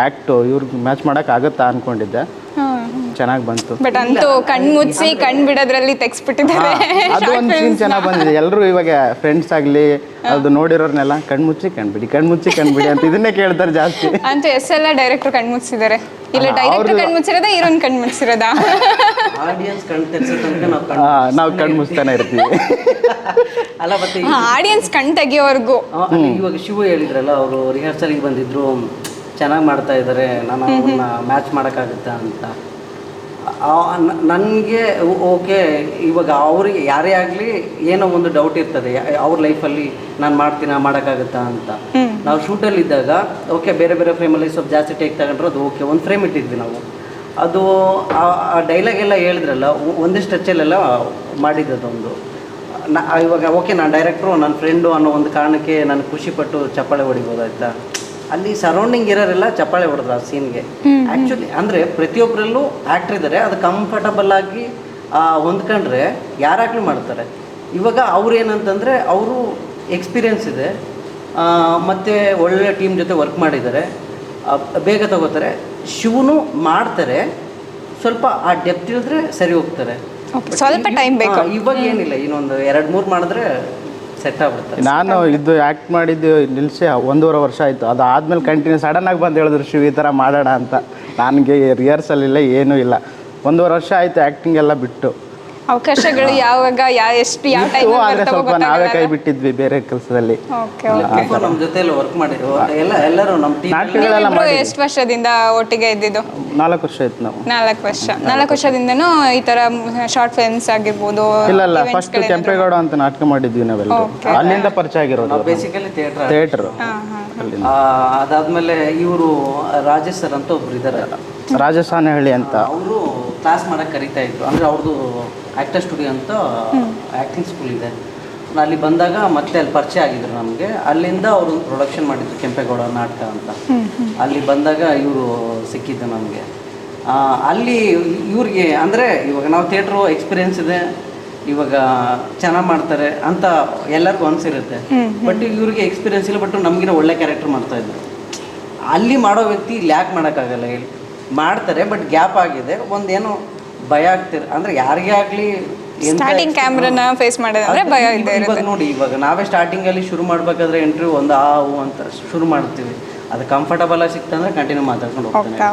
ಆ್ಯಕ್ಟು ಇವ್ರಿಗೆ ಮ್ಯಾಚ್ ಮಾಡೋಕ್ಕಾಗತ್ತಾ ಅಂದ್ಕೊಂಡಿದ್ದೆ, ಚೆನ್ನಾಗಿ ಬಂತು. ಬಟ್ ಅಂತೂ ಕಣ್ಮುಚ್ಚಿ ಕಣ್ ಬಿಡೋದ್ರಲ್ಲಿ ತೆಗ್ಸ್ಬಿಟ್ಟಿದ್ದಾರೆ. ಅದು ಒಂದು ಸೀನ್ ಚೆನ್ನಾಗಿ ಬಂದಿದೆ. ಎಲ್ಲರೂ ಇವಾಗ ಫ್ರೆಂಡ್ಸ್ ಆಗಲಿ ಅದು ನೋಡಿರೋರ್ನೆಲ್ಲ ಕಣ್ಮುಚ್ಚಿ ಕಣ್ಬಿಡಿ ಅಂತ ಇದನ್ನೇ ಕೇಳ್ತಾರೆ ಜಾಸ್ತಿ. ಅಂತೂ ಎಷ್ಟೆಲ್ಲ ಡೈರೆಕ್ಟರ್ ಕಣ್ಮುಚ್ಚಿದ್ದಾರೆ. ಇಲ್ಲ ಡೈರೆಕ್ಟರ್ ಕಣ್ಮುಚ್ಚಿರೋದ, ಹೀರೋಯಿನ್ ಕಣ್ಮುಚ್ಚಿರೋದ? ಆಡಿಯನ್ಸ್ ಕಣ್ ತೆಗ್ಸೋ ತನಕ ನಾವು ಕಣ್ಮುಚ್ತಾನೆ ಇರ್ತೀವಿ. ಅಲ್ಲ, ಮತ್ತೆ ಆಡಿಯನ್ಸ್ ಕಣ್ ತೆಗಿಯೋವರೆಗೂ. ಇವಾಗ ಶಿವ ಹೇಳಿದ್ರಲ್ಲ, ಅವರು ರಿಹರ್ಸಲ್ಗೆ ಬಂದಿದ್ರು, ಚೆನ್ನಾಗಿ ಮಾಡ್ತಾ ಇದ್ದಾರೆ, ನಾನು ಅವ್ರನ್ನ ಮ್ಯಾಚ್ ಮಾಡೋಕ್ಕಾಗುತ್ತಾ ಅಂತ. ನನಗೆ ಓಕೆ, ಇವಾಗ ಅವ್ರಿಗೆ ಯಾರೇ ಆಗಲಿ ಏನೋ ಒಂದು ಡೌಟ್ ಇರ್ತದೆ ಅವ್ರ ಲೈಫಲ್ಲಿ ನಾನು ಮಾಡ್ತೀನ ಮಾಡೋಕ್ಕಾಗುತ್ತಾ ಅಂತ. ನಾವು ಶೂಟಲ್ಲಿದ್ದಾಗ ಓಕೆ ಬೇರೆ ಬೇರೆ ಫ್ರೇಮಲ್ಲಿ ಸ್ವಲ್ಪ ಜಾಸ್ತಿ ಟೇಕ್ ತಗೊಂಡ್ರೆ ಅದು ಓಕೆ, ಒಂದು ಫ್ರೇಮ್ ಇಟ್ಟಿದ್ವಿ ನಾವು. ಅದು ಆ ಡೈಲಾಗೆಲ್ಲ ಹೇಳಿದ್ರಲ್ಲ ಒಂದಿಷ್ಟು ಟಚ್ಚಲ್ಲೆಲ್ಲ ಮಾಡಿದ್ದದೊಂದು ಇವಾಗ ಓಕೆ ನಾನು ಡೈರೆಕ್ಟ್ರು ನನ್ನ ಫ್ರೆಂಡು ಅನ್ನೋ ಒಂದು ಕಾರಣಕ್ಕೆ ನಾನು ಖುಷಿಪಟ್ಟು ಚಪ್ಪಾಳೆ ಹೊಡಿಬೋದಾಯ್ತಾ. ಅಲ್ಲಿ ಸರೌಂಡಿಂಗ್ ಇರೋರೆಲ್ಲ ಚಪ್ಪಾಳೆ ಹೊಡೆದ್ರು ಆ ಸೀನ್ಗೆ. ಆ್ಯಕ್ಚುಲಿ ಅಂದರೆ ಪ್ರತಿಯೊಬ್ಬರಲ್ಲೂ ಆ್ಯಕ್ಟ್ರ್ ಇದ್ದಾರೆ, ಅದು ಕಂಫರ್ಟಬಲ್ ಆಗಿ ಹೊಂದ್ಕೊಂಡ್ರೆ ಯಾರಾಗಲೂ ಮಾಡ್ತಾರೆ. ಇವಾಗ ಅವ್ರು ಏನಂತಂದರೆ ಅವರು ಎಕ್ಸ್ಪೀರಿಯೆನ್ಸ್ ಇದೆ ಮತ್ತು ಒಳ್ಳೆ ಟೀಮ್ ಜೊತೆ ವರ್ಕ್ ಮಾಡಿದ್ದಾರೆ, ಬೇಗ ತಗೋತಾರೆ. ಶಿವನು ಮಾಡ್ತಾರೆ, ಸ್ವಲ್ಪ ಆ ಡೆಪ್ತ್ ಇಳಿದ್ರೆ ಸರಿ ಹೋಗ್ತಾರೆ. ಸ್ವಲ್ಪ ಟೈಮ್ ಬೇಕು. ಇವಾಗ ಏನಿಲ್ಲ, ಇನ್ನೊಂದು 2-3 ಮಾಡಿದ್ರೆ ಸೆಟ್ ಆಗ್ಬಿಡ್ತಾರೆ. ನಾನು ಇದು ಆ್ಯಕ್ಟ್ ಮಾಡಿದ್ದು ನಿಲ್ಲಿಸಿ 1.5 ವರ್ಷ ಆಯಿತು. ಅದಾದಮೇಲೆ ಕಂಟಿನ್ಯೂ ಸಡನ್ನಾಗಿ ಬಂದು ಹೇಳಿದ್ರು ಶಿವ ಈ ಥರ ಮಾಡೋಣ ಅಂತ. ನನಗೆ ರಿಹರ್ಸಲ್ ಇಲ್ಲ, ಏನೂ ಇಲ್ಲ. 1.5 ವರ್ಷ ಆಯಿತು ಆ್ಯಕ್ಟಿಂಗ್ ಎಲ್ಲ ಬಿಟ್ಟು. ಅವಕಾಶಗಳು ಯಾವಾಗ ಎಷ್ಟು ಯಾವ ಟೈಮ್ ಆದರೆ ಸ್ವಲ್ಪ ನಾವೇ ಕೈ ಬಿಟ್ಟಿದ್ವಿ ಬೇರೆ ಕೆಲಸದಲ್ಲಿ. ನಮ್ಮ ಜೊತೆಯಲ್ಲಿ ವರ್ಕ್ ಮಾಡಿ ಎಲ್ಲರೂ ನಮ್ಮ ಟೀಮ್ ನಾಟಕಗಳೆಲ್ಲ ಮಾಡಿ ಎಷ್ಟು ವರ್ಷದಿಂದ ಒಟ್ಟಿಗೆ ಇದ್ದಿದ್ದು? 4 ವರ್ಷ ಆಯ್ತು ನಾವು. 4 ವರ್ಷದಿಂದನೂ ಈ ತರ ಶಾರ್ಟ್ ಫಿಲ್ಮ್ಸ್ ಆಗಿರ್ಬೋದು? ಇಲ್ಲ ಫಸ್ಟ್ ಕೆಂಪೇಗೌಡ ಅಂತ ನಾಟಕ ಮಾಡಿದ್ವಿ ನಾವೆಲ್ಲ, ಅಲ್ಲಿಂದ ಪರಿಚಯ ಆಗಿರೋದು. ನಾವು ಬೇಸಿಕಲಿ ಥಿಯೇಟ್ರು. ಅದಾದ್ಮೇಲೆ ಇವರು ರಾಜೇಶ್ ಸರ್ ಅಂತ ಒಬ್ರು ಇದ್ದಾರೆ, ರಾಜಸಾನಹಳ್ಳಿ ಅಂತ. ಅವರು ಕ್ಲಾಸ್ ಮಾಡಕ್ಕೆ ಕರಿತಾ ಇದ್ರು. ಅಂದರೆ ಅವ್ರದ್ದು ಆ್ಯಕ್ಟರ್ ಸ್ಟುಡಿಯೋ ಅಂತ ಆ್ಯಕ್ಟಿಂಗ್ ಸ್ಕೂಲ್ ಇದೆ. ಅಲ್ಲಿ ಬಂದಾಗ ಮತ್ತೆ ಅಲ್ಲಿ ಪರಿಚಯ ಆಗಿದ್ರು ನಮಗೆ. ಅಲ್ಲಿಂದ ಅವರು ಪ್ರೊಡಕ್ಷನ್ ಮಾಡಿದ್ರು ಕೆಂಪೇಗೌಡ ನಾಟಕ ಅಂತ. ಅಲ್ಲಿ ಬಂದಾಗ ಇವರು ಸಿಕ್ಕಿದ್ದು ನಮಗೆ. ಅಲ್ಲಿ ಇವ್ರಿಗೆ ಅಂದರೆ ಇವಾಗ ನಾವು ಥಿಯೇಟ್ರು ಎಕ್ಸ್ಪೀರಿಯೆನ್ಸ್ ಇದೆ, ಇವಾಗ ಚೆನ್ನಾಗಿ ಮಾಡ್ತಾರೆ ಅಂತ ಎಲ್ಲರಿಗೂ ಅನಿಸಿರುತ್ತೆ. ಬಟ್ ಇವ್ರಿಗೆ ಎಕ್ಸ್ಪೀರಿಯೆನ್ಸ್ ಇಲ್ಲ, ಬಟ್ ನಮಗಿನ ಒಳ್ಳೆ ಕ್ಯಾರೆಕ್ಟರ್ ಮಾಡ್ತಾಯಿದ್ರು. ಅಲ್ಲಿ ಮಾಡೋ ವ್ಯಕ್ತಿ ಇಲ್ಲಿ ಯಾಕೆ ಮಾಡೋಕ್ಕಾಗಲ್ಲ ಹೇಳಿ? ಮಾಡ್ತಾರೆ, ಬಟ್ ಗ್ಯಾಪ್ ಆಗಿದೆ. ಒಂದೇನೋ ಭಯ ಆಗ್ತಿರ, ಅಂದರೆ ಯಾರಿಗೇ ಆಗಲಿ ಸ್ಟಾರ್ಟಿಂಗ್ ಕ್ಯಾಮ್ರಾನ ಫೇಸ್ ಮಾಡೋದಂದ್ರೆ ಭಯ ಇದೆ. ಇವಾಗ ನೋಡಿ, ಇವಾಗ ನಾವೇ ಸ್ಟಾರ್ಟಿಂಗಲ್ಲಿ ಶುರು ಮಾಡಬೇಕಾದ್ರೆ ಇಂಟರ್ವ್ಯೂ ಒಂದು ಅಂತ ಶುರು ಮಾಡ್ತೀವಿ. ಅದು ಕಂಫರ್ಟಬಲ್ ಆಗಿ ಸಿಕ್ತಂದ್ರೆ ಕಂಟಿನ್ಯೂ ಮಾತಾಡ್ಕೊಂಡು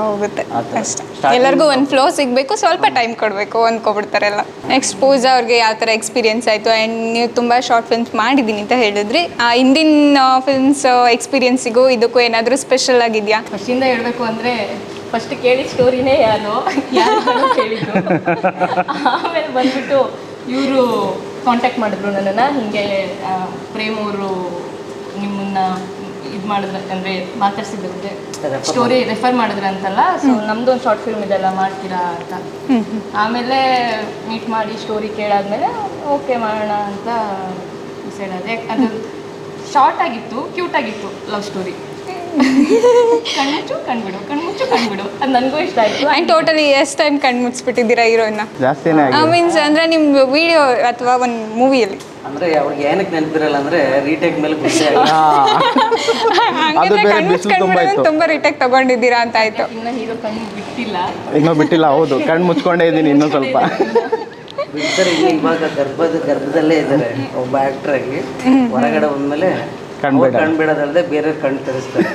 ಹೋಗುತ್ತೆ ಅಷ್ಟೇ. ಎಲ್ಲರಿಗೂ ಒಂದು ಫ್ಲೋ ಸಿಗಬೇಕು, ಸ್ವಲ್ಪ ಟೈಮ್ ಕೊಡಬೇಕು ಅಂದ್ಕೊಬಿಡ್ತಾರೆ ಎಲ್ಲ. ನೆಕ್ಸ್ಟ್ ಪೂಜಾ ಅವ್ರಿಗೆ ಯಾವ ಥರ ಎಕ್ಸ್ಪೀರಿಯನ್ಸ್ ಆಯಿತು? ಆ್ಯಂಡ್ ನೀವು ತುಂಬ ಶಾರ್ಟ್ ಫಿಲ್ಮ್ಸ್ ಮಾಡಿದ್ದೀನಿ ಅಂತ ಹೇಳಿದ್ರಿ. ಹಿಂದಿನ ಫಿಲ್ಮ್ಸ್ ಎಕ್ಸ್ಪೀರಿಯನ್ಸಿಗೂ ಇದಕ್ಕೂ ಏನಾದರೂ ಸ್ಪೆಷಲ್ ಆಗಿದೆಯಾ? ಫಸ್ಟಿಂದ ಹೇಳಬೇಕು ಅಂದರೆ ಫಸ್ಟ್ ಕೇಳಿದ ಸ್ಟೋರಿನೇ ಯಾರು ಕೇಳಿದ್ರು. ಆಮೇಲೆ ಬಂದ್ಬಿಟ್ಟು ಇವರು ಕಾಂಟ್ಯಾಕ್ಟ್ ಮಾಡಿದ್ರು ನನ್ನನ್ನು. ಹೀಗೆ ಪ್ರೇಮ್ ಅವರು ನಿಮ್ಮನ್ನು ಇದು ಮಾಡಿದ್ರೆ ಅಂದರೆ ಮಾತಾಡ್ಸಿದ್ರೆ ಸ್ಟೋರಿ ರೆಫರ್ ಮಾಡಿದ್ರೆ ಅಂತಲ್ಲ. ಸೊ ನಮ್ಮದು ಒಂದು ಶಾರ್ಟ್ ಫಿಲ್ಮ್ ಇದೆಲ್ಲ ಮಾಡ್ತೀರಾ ಅಂತ. ಆಮೇಲೆ ಮೀಟ್ ಮಾಡಿ ಸ್ಟೋರಿ ಕೇಳಾದ್ಮೇಲೆ ಓಕೆ ಮಾಡೋಣ ಅಂತ ಡಿಸೈಡ್ ಆದೆ. ಅದು ಶಾರ್ಟ್ ಆಗಿತ್ತು, ಕ್ಯೂಟ್ ಆಗಿತ್ತು, ಲವ್ ಸ್ಟೋರಿ. ಕಣ್ಮುಚ್ಚು ಕಣ್ಬಿಡು, ಕಣ್ಮುಚ್ಚು ಕಣ್ಬಿಡು, ಅದು ನನಗೂ ಇಷ್ಟ ಆಯಿತು. ಆ್ಯಂಡ್ ಟೋಟಲಿ ಎಷ್ಟು ಟೈಮ್ ಕಣ್ಣು ಮುಚ್ಚಿಬಿಟ್ಟಿದ್ದೀರಾ ಹೀರೋಯಿನ್ನ? ಜಾಸ್ತಿನೇ ಮೀನ್ಸ್ ಅಂದರೆ ನಿಮ್ಮ ವಿಡಿಯೋ ಅಥವಾ ಒಂದು ಮೂವಿಯಲ್ಲಿ ಅಂದರೆ ಅವ್ರಿಗೆ ಏನಕ್ಕೆ ನೆನಪಿರಲ್ಲ ಅಂದರೆ ರೀಟೇಕ್ ಮೇಲೆ ಖುಷಿ ತುಂಬ ರೀಟೇಕ್ ತಗೊಂಡಿದ್ದೀರಾ ಅಂತ ಆಯ್ತು. ಇನ್ನು ಹೀರೋ ಕಣ್ಣು ಬಿಟ್ಟಿಲ್ಲ, ಇನ್ನೂ ಬಿಟ್ಟಿಲ್ಲ. ಹೌದು, ಕಣ್ಣು ಮುಚ್ಕೊಂಡೇ ಇದ್ದೀನಿ ಇನ್ನೂ ಸ್ವಲ್ಪ. ಬಿಡ್ತಾರೆ. ಇವಾಗ ಗರ್ಭದಲ್ಲೇ ಇದ್ದಾರೆ ಒಬ್ಬ ಆ್ಯಕ್ಟ್ರಾಗಿ. ಹೊರಗಡೆ ಬಂದಮೇಲೆ ಕಣ್ಣು ಬಿಡೋದಲ್ಲದೆ ಬೇರೆ ಕಣ್ಣು ತರಿಸ್ತಾರೆ.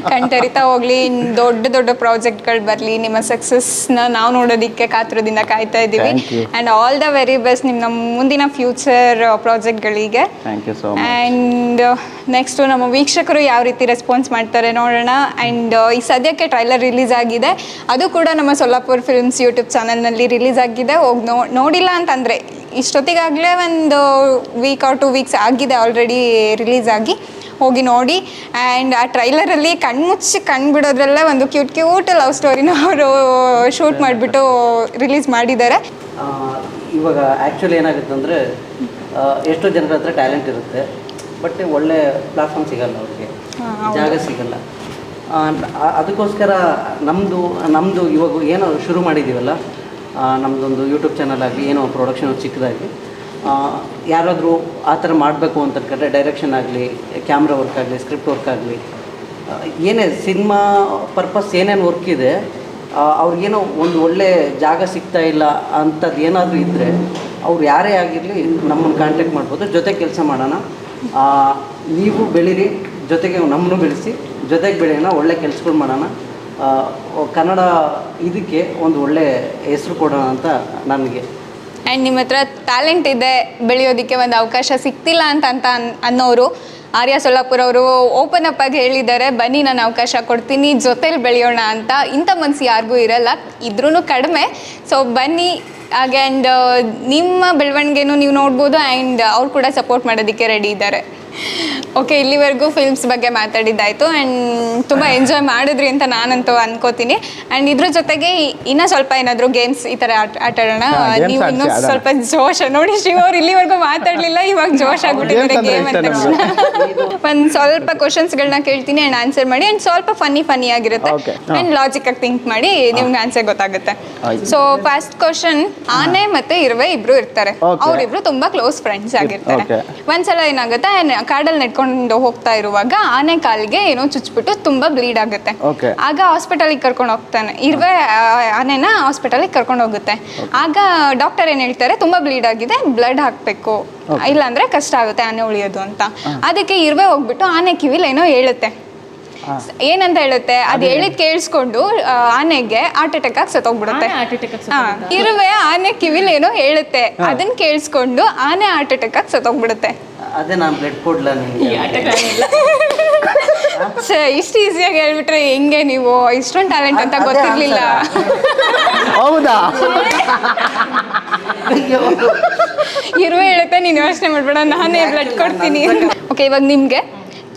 ಕಣ್ ತರಿತಾ ಹೋಗ್ಲಿ, ದೊಡ್ಡ ದೊಡ್ಡ ಪ್ರಾಜೆಕ್ಟ್ಗಳು ಬರಲಿ, ನಿಮ್ಮ ಸಕ್ಸಸ್ನ ನಾವು ನೋಡೋದಕ್ಕೆ ಕಾತುರದಿಂದ ಕಾಯ್ತಾ ಇದ್ದೀವಿ. And all the very best ನಿಮ್ಮ ಮುಂದಿನ ಫ್ಯೂಚರ್ ಪ್ರಾಜೆಕ್ಟ್ಗಳಿಗೆ. Thank you so much. And next ನಮ್ಮ ವೀಕ್ಷಕರು ಯಾವ ರೀತಿ ರೆಸ್ಪಾನ್ಸ್ ಮಾಡ್ತಾರೆ ನೋಡೋಣ. ಆ್ಯಂಡ್ ಈ ಸದ್ಯಕ್ಕೆ ಟ್ರೈಲರ್ ರಿಲೀಸ್ ಆಗಿದೆ, ಅದು ಕೂಡ ನಮ್ಮ ಸೊಲ್ಲಾಪುರ್ ಫಿಲ್ಮ್ಸ್ ಯೂಟ್ಯೂಬ್ ಚಾನಲ್ನಲ್ಲಿ ರಿಲೀಸ್ ಆಗಿದೆ. ಹೋಗಿ ನೋಡಿಲ್ಲ ಅಂತಂದರೆ ಇಷ್ಟೊತ್ತಿಗಾಗಲೇ ಒಂದು ವೀಕ್ ಆರ್ 2 ವೀಕ್ಸ್ ಆಗಿದೆ ಆಲ್ರೆಡಿ ರಿಲೀಸ್ ಆಗಿ, ಹೋಗಿ ನೋಡಿ. ಆ್ಯಂಡ್ ಆ ಟ್ರೈಲರಲ್ಲಿ ಕಣ್ಮುಚ್ಚಿ ಬಿಡೋದ್ರಲ್ಲೇ ಒಂದು ಕ್ಯೂಟ್ ಲವ್ ಸ್ಟೋರಿನ ಅವರು ಶೂಟ್ ಮಾಡಿಬಿಟ್ಟು ರಿಲೀಸ್ ಮಾಡಿದ್ದಾರೆ. ಇವಾಗ ಆ್ಯಕ್ಚುಲಿ ಏನಾಗುತ್ತೆ ಅಂದರೆ ಎಷ್ಟೋ ಜನರ ಹತ್ರ ಟ್ಯಾಲೆಂಟ್ ಇರುತ್ತೆ, ಬಟ್ ಒಳ್ಳೆ ಪ್ಲಾಟ್ಫಾರ್ಮ್ ಸಿಗಲ್ಲ ಅವ್ರಿಗೆ, ಜಾಗ ಸಿಗಲ್ಲ. ಅದಕ್ಕೋಸ್ಕರ ನಮ್ಮದು ಇವಾಗ ಏನೋ ಶುರು ಮಾಡಿದ್ದೀವಲ್ಲ, ನಮ್ಮದೊಂದು ಯೂಟ್ಯೂಬ್ ಚಾನಲ್ ಆಗಲಿ ಏನೋ ಪ್ರೊಡಕ್ಷನ್ ಚಿಕ್ಕದಾಗಿ ಯಾರಾದರೂ ಆ ಥರ ಮಾಡಬೇಕು ಅಂತ ಕಂಡ್ರೆ ಡೈರೆಕ್ಷನ್ ಆಗಲಿ, ಕ್ಯಾಮ್ರಾ ವರ್ಕ್ ಆಗಲಿ, ಸ್ಕ್ರಿಪ್ಟ್ ವರ್ಕ್ ಆಗಲಿ, ಏನೇ ಸಿನಿಮಾ ಪರ್ಪಸ್ ಏನೇನು ವರ್ಕ್ ಇದೆ, ಅವ್ರಿಗೇನೋ ಒಂದು ಒಳ್ಳೆ ಜಾಗ ಸಿಗ್ತಾ ಇಲ್ಲ ಅಂಥದ್ದು ಏನಾದರೂ ಇದ್ದರೆ ಅವ್ರು ಯಾರೇ ಆಗಿರಲಿ ನಮ್ಮನ್ನು ಕಾಂಟ್ಯಾಕ್ಟ್ ಮಾಡ್ಬೋದು. ಜೊತೆ ಕೆಲಸ ಮಾಡೋಣ, ನೀವು ಬೆಳೀರಿ, ಜೊತೆಗೆ ನಮ್ಮನ್ನು ಬೆಳೆಸಿ, ಜೊತೆಗೆ ಬೆಳೆಯೋಣ, ಒಳ್ಳೆ ಕೆಲಸಗಳು ಮಾಡೋಣ, ಕನ್ನಡ ಇದಕ್ಕೆ ಒಂದು ಒಳ್ಳೆ ಹೆಸರು ಕೊಡೋಣ ಅಂತ ನನಗೆ. ಆ್ಯಂಡ್ ನಿಮ್ಮ ಹತ್ರ ಟ್ಯಾಲೆಂಟ್ ಇದೆ, ಬೆಳೆಯೋದಕ್ಕೆ ಒಂದು ಅವಕಾಶ ಸಿಗ್ತಿಲ್ಲ ಅಂತ ಅನ್ನೋರು ಆರ್ಯ ಸೊಲ್ಲಾಪುರ ಅವರು ಓಪನ್ ಅಪ್ ಆಗಿ ಹೇಳಿದ್ದಾರೆ, ಬನ್ನಿ ನಾನು ಅವಕಾಶ ಕೊಡ್ತೀನಿ, ಜೊತೆಲಿ ಬೆಳೆಯೋಣ ಅಂತ. ಇಂಥ ಮನಸ್ಸು ಯಾರಿಗೂ ಇರಲ್ಲ, ಇದ್ರೂ ಕಡಿಮೆ. ಸೊ ಬನ್ನಿ ಹಾಗೆ. ಆ್ಯಂಡ್ ನಿಮ್ಮ ಬೆಳವಣಿಗೆನೂ ನೀವು ನೋಡ್ಬೋದು, ಆ್ಯಂಡ್ ಅವ್ರು ಕೂಡ ಸಪೋರ್ಟ್ ಮಾಡೋದಕ್ಕೆ ರೆಡಿ ಇದ್ದಾರೆ. ಓಕೆ, ಇಲ್ಲಿವರೆಗೂ ಫಿಲ್ಮ್ಸ್ ಬಗ್ಗೆ ಮಾತಾಡಿದ್ದಾಯಿತು. ಆ್ಯಂಡ್ ತುಂಬ ಎಂಜಾಯ್ ಮಾಡಿದ್ರಿ ಅಂತ ನಾನಂತೂ ಅನ್ಕೋತೀನಿ. ಆ್ಯಂಡ್ ಇದ್ರ ಜೊತೆಗೆ ಇನ್ನೂ ಸ್ವಲ್ಪ ಏನಾದರೂ ಗೇಮ್ಸ್ ಈ ಥರ ಆಟಾಡೋಣ. ನೀವು ಇನ್ನೂ ಸ್ವಲ್ಪ ಜೋಶ ನೋಡಿ, ಶಿವ ಅವ್ರು ಇಲ್ಲಿವರೆಗೂ ಮಾತಾಡಲಿಲ್ಲ, ಇವಾಗ ಜೋಶ್ ಆಗ್ಬಿಟ್ಟಿದ್ದಾರೆ ಗೇಮ್ ಅಂದ ತಕ್ಷಣ. ಒಂದು ಸ್ವಲ್ಪ ಕ್ವಶನ್ಸ್ಗಳನ್ನ ಕೇಳ್ತೀನಿ ಆ್ಯಂಡ್ ಆನ್ಸರ್ ಮಾಡಿ. ಆ್ಯಂಡ್ ಸ್ವಲ್ಪ ಫನ್ನಿ ಆಗಿರುತ್ತೆ. ಆ್ಯಂಡ್ ಲಾಜಿಕಾಗಿ ಥಿಂಕ್ ಮಾಡಿ ನಿಮ್ಗೆ ಆನ್ಸರ್ ಗೊತ್ತಾಗುತ್ತೆ. ಸೊ ಫಸ್ಟ್ ಕ್ವಶನ್, ಆನೆ ಮತ್ತೆ ಇರುವೆ ಇಬ್ರು ಇರ್ತಾರೆ. ಅವರಿಬ್ರು ತುಂಬಾ ಕ್ಲೋಸ್ ಫ್ರೆಂಡ್ಸ್ ಆಗಿರ್ತಾರೆ. ಒಂದ್ಸಲ ಏನಾಗುತ್ತೆ, ಕಾಡಲ್ಲಿ ನೆಟ್ಕೊಂಡು ಹೋಗ್ತಾ ಇರುವಾಗ ಆನೆ ಕಾಲಿಗೆ ಏನೋ ಚುಚ್ಬಿಟ್ಟು ತುಂಬಾ ಬ್ಲೀಡ್ ಆಗುತ್ತೆ. ಆಗ ಹಾಸ್ಪಿಟಲ್ಗೆ ಕರ್ಕೊಂಡು ಹೋಗ್ತಾನೆ. ಇರುವೆ ಆನೆನ ಹಾಸ್ಪಿಟಲ್ಗೆ ಕರ್ಕೊಂಡು ಹೋಗುತ್ತೆ. ಆಗ ಡಾಕ್ಟರ್ ಏನ್ ಹೇಳ್ತಾರೆ, ತುಂಬಾ ಬ್ಲೀಡ್ ಆಗಿದೆ, ಬ್ಲಡ್ ಹಾಕ್ಬೇಕು, ಇಲ್ಲಾಂದ್ರೆ ಕಷ್ಟ ಆಗುತ್ತೆ ಆನೆ ಉಳಿಯೋದು ಅಂತ. ಅದಕ್ಕೆ ಇರುವೆ ಹೋಗ್ಬಿಟ್ಟು ಆನೆ ಕಿವಿಲ್ ಏನೋ ಹೇಳುತ್ತೆ. ಏನಂತ ಹೇಳುತ್ತೆ, ಅದು ಹೇಳಿದ್ ಕೇಳಿಸ್ಕೊಂಡು ಆನೆಗೆ ಹಾರ್ಟ್ ಅಟ್ಯಾಕ್ ಆಗಿ ಸತ್ತೋಗ್ಬಿಡುತ್ತೆ. ಇರುವೆ ಆನೆ ಕಿವಿಲ್ ಏನೋ ಹೇಳುತ್ತೆ, ಅದನ್ನ ಕೇಳಿಸ್ಕೊಂಡು ಆನೆ ಹಾರ್ಟ್ ಅಟ್ಯಾಕ್ ಆಗಿ ಸತ್ತೋಗ್ಬಿಡುತ್ತೆ. ಅದೇ ನಾನು ಬ್ಲಡ್ ಕೊಡ್ಲ ಇಷ್ಟು ಈಸಿಯಾಗಿ ಹೇಳ್ಬಿಟ್ರೆ ಹೆಂಗೆ ನೀವು? ಇಷ್ಟೊಂದು ಟ್ಯಾಲೆಂಟ್ ಅಂತ ಗೊತ್ತಿರ್ಲಿಲ್ಲ. ಹೌದಾ? ಇರುವೆ ಹೇಳುತ್ತೆ, ನೀನು ಯೋಚನೆ ಮಾಡ್ಬೇಡ, ನಾನೇ ಬ್ಲಡ್ ಕೊಡ್ತೀನಿ. ಓಕೆ, ಇವಾಗ ನಿಮ್ಗೆ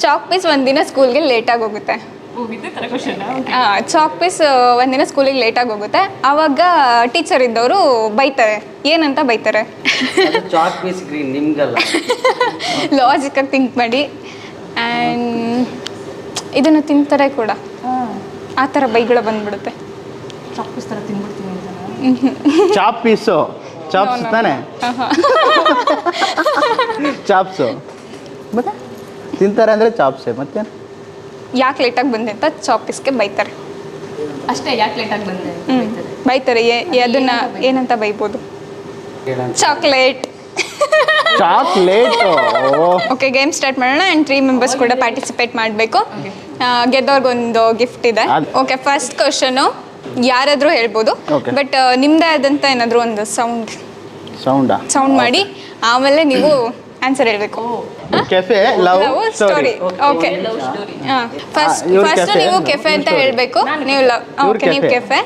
ಚಾಕ್ ಪೀಸ್ ಒಂದಿನ ಸ್ಕೂಲ್ಗೆ ಲೇಟಾಗಿ ಹೋಗುತ್ತೆ. ಚಾಕ್ ಪೀಸ್ ಒಂದಿನ ಸ್ಕೂಲಿಗೆ ಲೇಟಾಗಿ ಹೋಗುತ್ತೆ. ಆವಾಗ ಟೀಚರ್ ಇದ್ದವರು ಬೈತಾರೆ. ಏನಂತ ಬೈತಾರೆ? ಚಾಕ್ ಪೀಸ್ ಗ್ರೀನ್ ನಿಮ್ಗಲ್ಲ. ಲಾಜಿಕಾಗಿ ಥಿಂಕ್ ಮಾಡಿ. ಆ್ಯಂಡ್ ಇದನ್ನು ತಿಂತಾರೆ ಕೂಡ, ಆ ಥರ ಬೈಗಳು ಬಂದ್ಬಿಡುತ್ತೆ. ಚಾಕ್ ಪೀಸ್ ಥರ ತಿನ್ಬಿಡ್ತೀನಿ. ಚಾಪ್ ಪೀಸು ಚಾಪ್ಸ್ ತಾನೆ? ಚಾಪ್ಸು ಮತ್ತೆ ತಿಂತಾರೆ ಅಂದರೆ ಚಾಪ್ಸೆ. ಮತ್ತೆ ಯಾಕೆ ಲೇಟಾಗಿ ಬಂದೆ ಅಂತ ಚಾಪ್ ಪೀಸ್ಗೆ ಬೈತಾರೆ ಅಷ್ಟೇ. ಯಾಕೆ ಲೇಟಾಗಿ ಬಂದೆ ಬೈತಾರೆ. ಅದನ್ನ ಏನಂತ ಬೈಬೋದು? ಚಾಕ್ಲೇಟ್. ಓಕೆ, ಗೇಮ್ ಸ್ಟಾರ್ಟ್ ಮಾಡೋಣ. ಆ್ಯಂಡ್ 3 ಮೆಂಬರ್ಸ್ ಕೂಡ ಪಾರ್ಟಿಸಿಪೇಟ್ ಮಾಡಬೇಕು. ಗೆದ್ದವ್ರಿಗೊಂದು ಗಿಫ್ಟ್ ಇದೆ. ಓಕೆ, ಫಸ್ಟ್ ಕ್ವಶನು ಯಾರಾದರೂ ಹೇಳ್ಬೋದು, ಬಟ್ ನಿಮ್ಮದೇ ಆದಂಥ ಏನಾದರೂ ಒಂದು ಸೌಂಡ್ ಮಾಡಿ ಆಮೇಲೆ ನೀವು ಆನ್ಸರ್ ಹೇಳ್ಬೇಕು. Cafe love story. Okay, first ನೀವು ಕೆಫೆ ಅಂತ ಹೇಳ್ಬೇಕು, ನೀವು ಲವ್. ಓಕೆ, ನೀವು ಕೆಫೆ